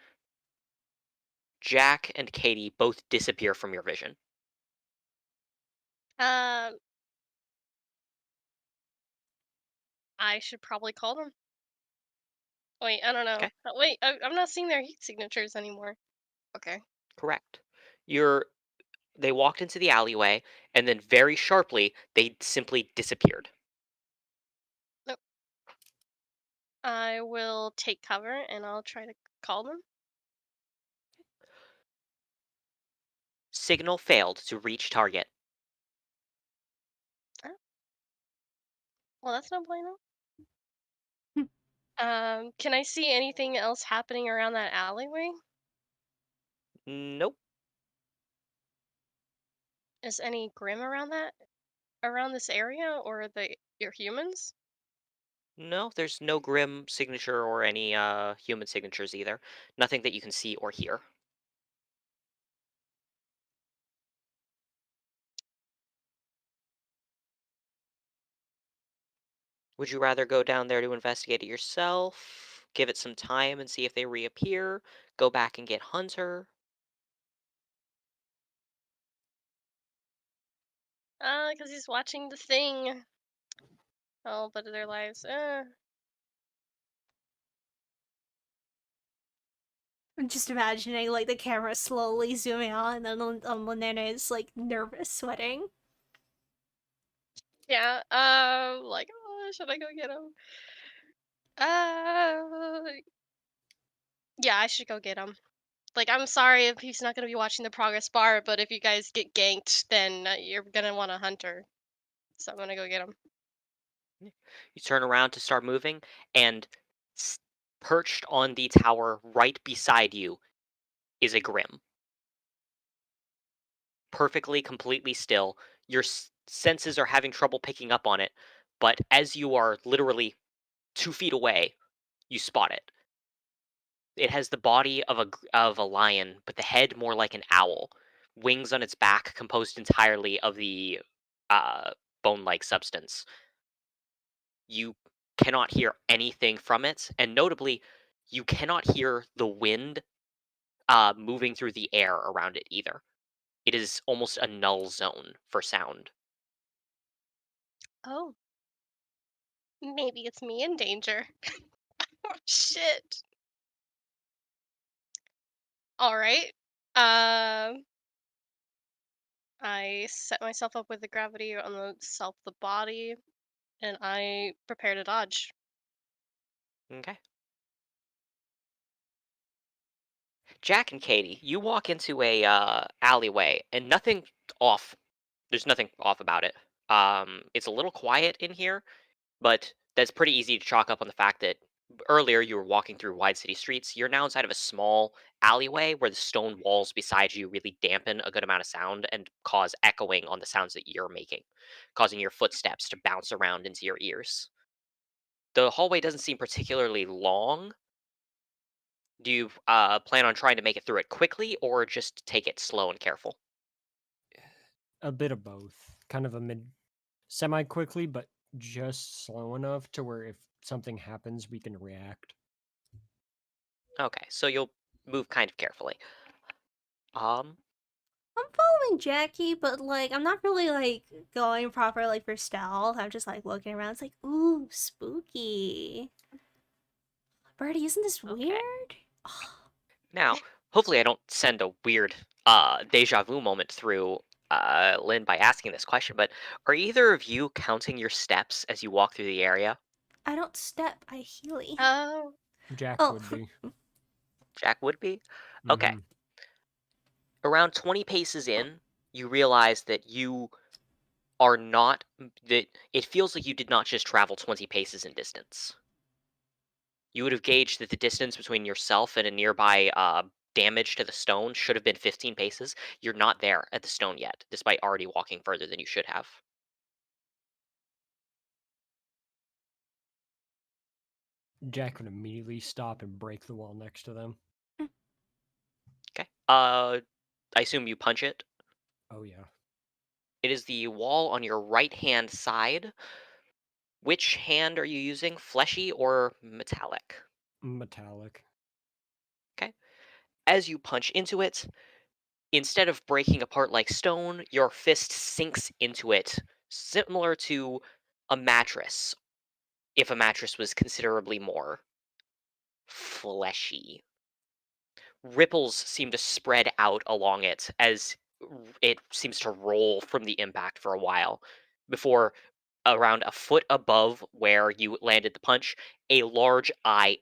Jack and Katie both disappear from your vision? Um, I should probably call them. Wait, I don't know. Okay. Wait, I'm not seeing their heat signatures anymore. Okay. Correct. You're They walked into the alleyway, and then very sharply, they simply disappeared. Nope. I will take cover and I'll try to call them. Signal failed to reach target. Oh, well, that's no bueno. Hmm. Can I see anything else happening around that alleyway? Nope. Is any Grimm around this area, or the your humans? No, there's no Grimm signature or any human signatures either. Nothing that you can see or hear. Would you rather go down there to investigate it yourself? Give it some time and see if they reappear? Go back and get Hunter? Because he's watching the thing. Oh, but their lives. I'm just imagining like the camera slowly zooming on, and then on Lynette is like nervous, sweating. Yeah. Like, oh, should I go get him? Yeah, I should go get him. Like, I'm sorry if he's not gonna be watching the progress bar, but if you guys get ganked, then you're gonna want a hunter. So I'm gonna go get him. You turn around to start moving, and perched on the tower right beside you is a Grimm. Perfectly, completely still. Your senses are having trouble picking up on it, but as you are literally 2 feet away, you spot it. It has the body of a lion, but the head more like an owl. Wings on its back composed entirely of the uh, bone-like substance. You cannot hear anything from it, and notably, you cannot hear the wind moving through the air around it either. It is almost a null zone for sound. Oh, maybe it's me in danger. Oh, shit. All right. Um, I set myself up with the gravity on the body, and I prepare to dodge. Okay. Jack and Katie, you walk into a alleyway, and nothing off. There's nothing off about it. It's a little quiet in here, but that's pretty easy to chalk up on the fact that earlier you were walking through wide city streets. You're now inside of a small alleyway where the stone walls beside you really dampen a good amount of sound and cause echoing on the sounds that you're making, causing your footsteps to bounce around into your ears. The hallway doesn't seem particularly long. Do you plan on trying to make it through it quickly or just take it slow and careful? A bit of both. Kind of a semi quickly, but just slow enough to where if something happens, we can react. Okay, so you'll move kind of carefully. Um, I'm following Jackie, but like I'm not really like going proper like for stealth. I'm just like looking around. It's like, ooh, spooky. Birdie, isn't this okay. weird? Now, hopefully I don't send a weird deja vu moment through Lynn by asking this question, but are either of you counting your steps as you walk through the area? I don't step, I healy. Oh, Jack Oh, would be. Jack would be? Okay. Hmm. Around 20 paces in, you realize that you are not, that it feels like you did not just travel 20 paces in distance. You would have gauged that the distance between yourself and a nearby damage to the stone should have been 15 paces. You're not there at the stone yet, despite already walking further than you should have. Jack would immediately stop and break the wall next to them. Okay. I assume you punch it. Oh, yeah. It is the wall on your right hand side. Which hand are you using? Fleshy or metallic? Metallic. Okay. As you punch into it, instead of breaking apart like stone, your fist sinks into it, similar to a mattress, if a mattress was considerably more fleshy. Ripples seem to spread out along it as it seems to roll from the impact for a while before around a foot above where you landed the punch, a large eye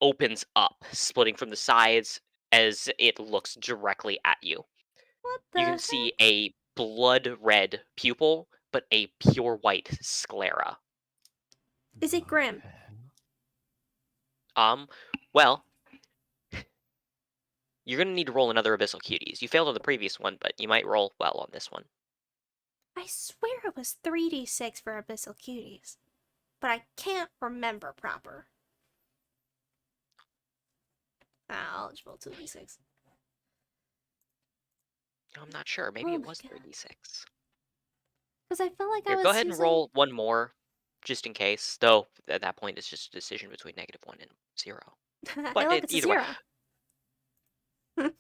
opens up, splitting from the sides as it looks directly at you. what the You can heck? see a blood red pupil, but a pure white sclera. Is it Grimm? Um, well, you're gonna need to roll another Abyssal Cuties. You failed on the previous one, but you might roll well on this one. I swear it was 3d6 for Abyssal Cuties, but I can't remember proper. I'll just roll 2d6. I'm not sure. Maybe Oh it my was god. 3d6. Because I felt like I Here, go was ahead and using. roll one more, just in case. Though at that point, it's just a decision between -1 and 0. Hey, But look, it's a either way, 0.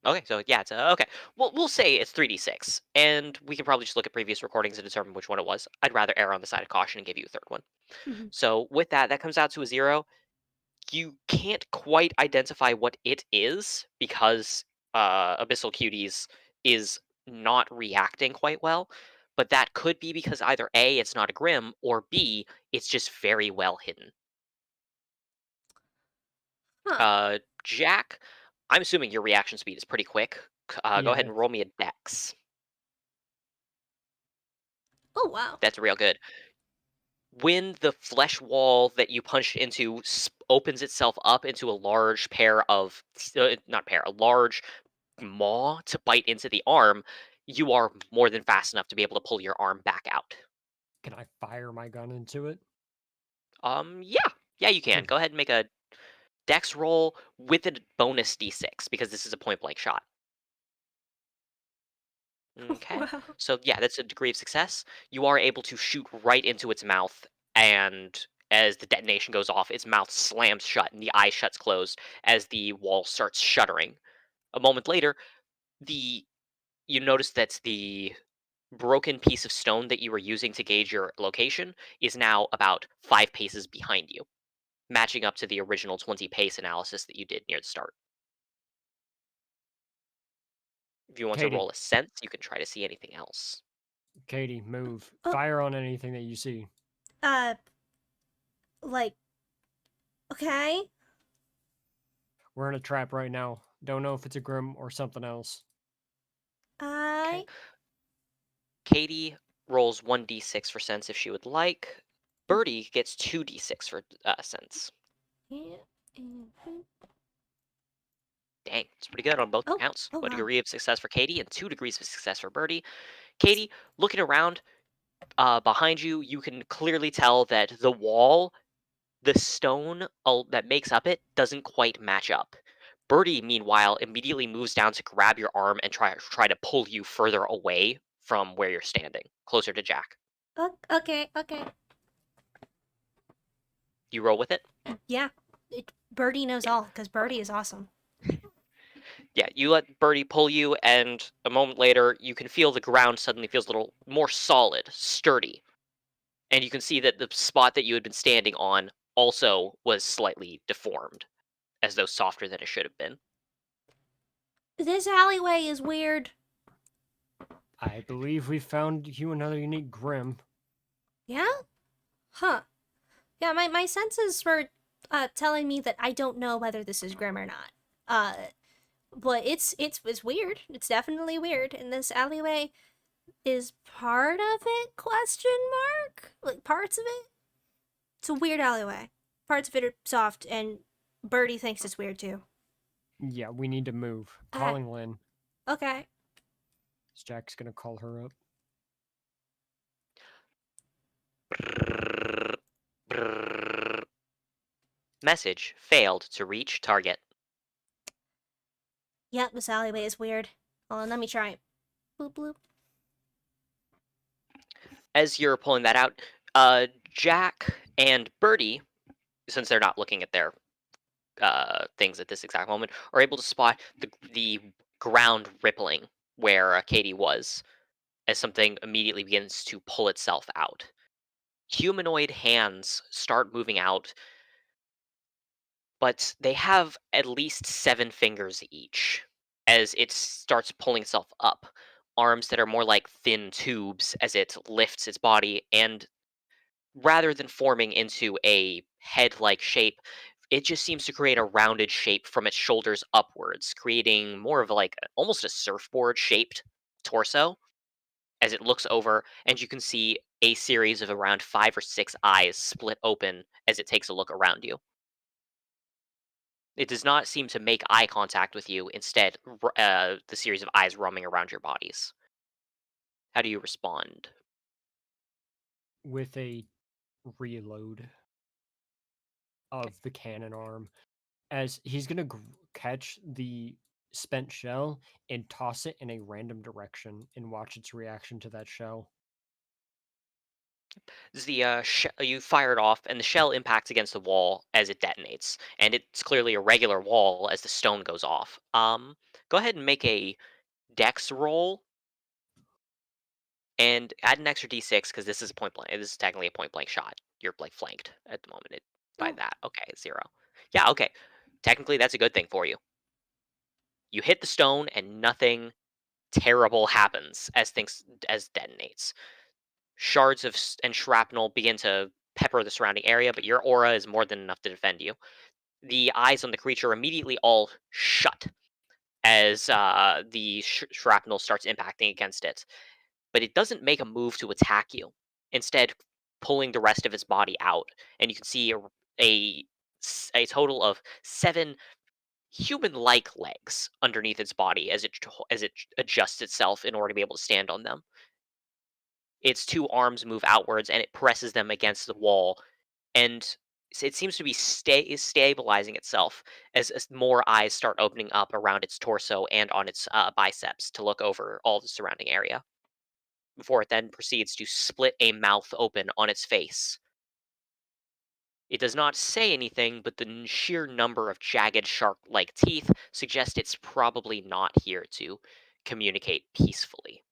okay. So yeah, it's okay. We'll say it's 3d6, and we can probably just look at previous recordings and determine which one it was. I'd rather err on the side of caution and give you a third one. Mhm. So with that, that comes out to a 0. You can't quite identify what it is because Abyssal Cuties is not reacting quite well. But that could be because either A, it's not a Grimm, or B, it's just very well hidden. Huh. Jack, I'm assuming your reaction speed is pretty quick. Go ahead Yeah. and roll me a dex. Oh, wow. That's real good. when the flesh wall that you punched into opens itself up into a large a large maw to bite into the arm, you are more than fast enough to be able to pull your arm back out. Can I fire my gun into it? Yeah, you can. Good. Go ahead and make a dex roll with a bonus d6 because this is a point blank shot. Okay. Wow. So yeah, that's a degree of success. You are able to shoot right into its mouth, and as the detonation goes off, its mouth slams shut and the eye shuts closed as the wall starts shuddering. A moment later, the you notice that the broken piece of stone that you were using to gauge your location is now about 5 paces behind you, matching up to the original 20 pace analysis that you did near the start. If you want to Katie, roll a sense, you can try to see anything else. Katie, move. Oh. Fire on anything that you see. Like, okay. We're in a trap right now. Don't know if it's a Grimm or something else. I. Katie rolls 1d6 for sense if she would like. Birdie gets 2d6 for sense. Yeah. Dang, it's pretty good on both Oh, counts. oh, A wow. degree of success for Katie and 2 degrees of success for Birdie. Katie, looking around behind you, you can clearly tell that the wall, the stone that makes up it, doesn't quite match up. Birdie, meanwhile, immediately moves down to grab your arm and try to pull you further away from where you're standing, closer to Jack. Okay. You roll with it? Yeah. Birdie knows Yeah. all because Birdie is awesome. Yeah, you let Birdie pull you, and a moment later, you can feel the ground suddenly feels a little more solid, sturdy. And you can see that the spot that you had been standing on also was slightly deformed, as though softer than it should have been. This alleyway is weird. I believe we found you another unique Grimm. Yeah? Huh. Yeah, my senses were telling me that I don't know whether this is Grimm or not. But it's weird. It's definitely weird. And this alleyway is part of it? Question mark? Like parts of it? It's a weird alleyway. Parts of it are soft, and Birdie thinks it's weird too. Yeah, we need to move. Calling Lynn. Okay. Jack's gonna call her up. Message failed to reach target. Yep, this alleyway is weird. Hold on, let me try it. Bloop bloop. As you're pulling that out, Jack and Birdie, since they're not looking at their things at this exact moment, are able to spot the ground rippling where Katie was, as something immediately begins to pull itself out. Humanoid hands start moving out, but they have at least 7 fingers each as it starts pulling itself up. Arms that are more like thin tubes as it lifts its body, and rather than forming into a head like shape, it just seems to create a rounded shape from its shoulders upwards, creating more of almost a surfboard shaped torso as it looks over, and you can see a series of around 5 or 6 eyes split open as it takes a look around you. It does not seem to make eye contact with you. Instead, the series of eyes roaming around your bodies. How do you respond? With a reload of the cannon arm. As he's gonna catch the spent shell and toss it in a random direction and watch its reaction to that shell. You fire it off, and the shell impacts against the wall as it detonates, and it's clearly a regular wall as the stone goes off. Go ahead and make a dex roll, and add an extra d6 because this is a point blank. This is technically a point blank shot. You're flanked at the moment by Oh. that. Okay, 0. Yeah, okay. Technically, that's a good thing for you. You hit the stone, and nothing terrible happens as detonates. Shards and shrapnel begin to pepper the surrounding area, but your aura is more than enough to defend you. The eyes on the creature immediately all shut as the shrapnel starts impacting against it, but it doesn't make a move to attack you. Instead, pulling the rest of its body out, and you can see a total of 7 human-like legs underneath its body as it adjusts itself in order to be able to stand on them. Its 2 arms move outwards, and it presses them against the wall, and it seems to be stabilizing itself as more eyes start opening up around its torso and on its biceps to look over all the surrounding area, before it then proceeds to split a mouth open on its face. It does not say anything, but the sheer number of jagged shark-like teeth suggest it's probably not here to communicate peacefully.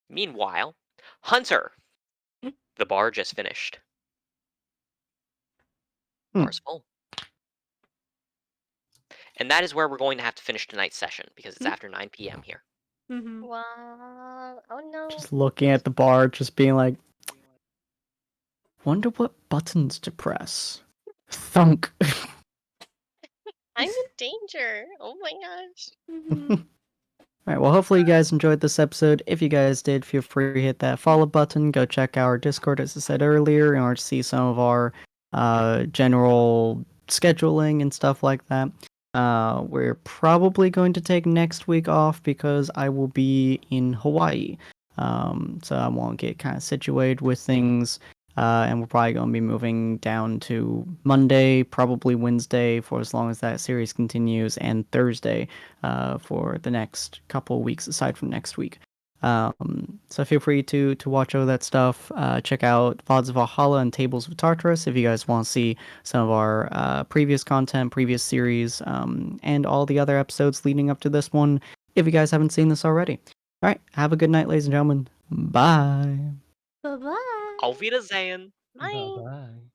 Meanwhile, Hunter, the bar just finished. Bar's full. And that is where we're going to have to finish tonight's session, because it's after 9 p.m. here. Mm-hmm. Wow. Oh no. Just looking at the bar, just being like, wonder what buttons to press. Thunk. I'm in danger. Oh my gosh. Mm-hmm. Alright, well, hopefully you guys enjoyed this episode. If you guys did, feel free to hit that follow button. Go check our Discord, as I said earlier, in order to see some of our general scheduling and stuff like that. We're probably going to take next week off because I will be in Hawaii. So I won't get kind of situated with things. And we're probably going to be moving down to Monday, probably Wednesday, for as long as that series continues, and Thursday for the next couple of weeks, aside from next week. So feel free to watch all that stuff. Check out Vods of Valhalla and Tables of Tartarus if you guys want to see some of our previous content, previous series, and all the other episodes leading up to this one, if you guys haven't seen this already. All right, have a good night, ladies and gentlemen. Bye. Bye-bye. Auf Wiedersehen! Bye. Bye-bye.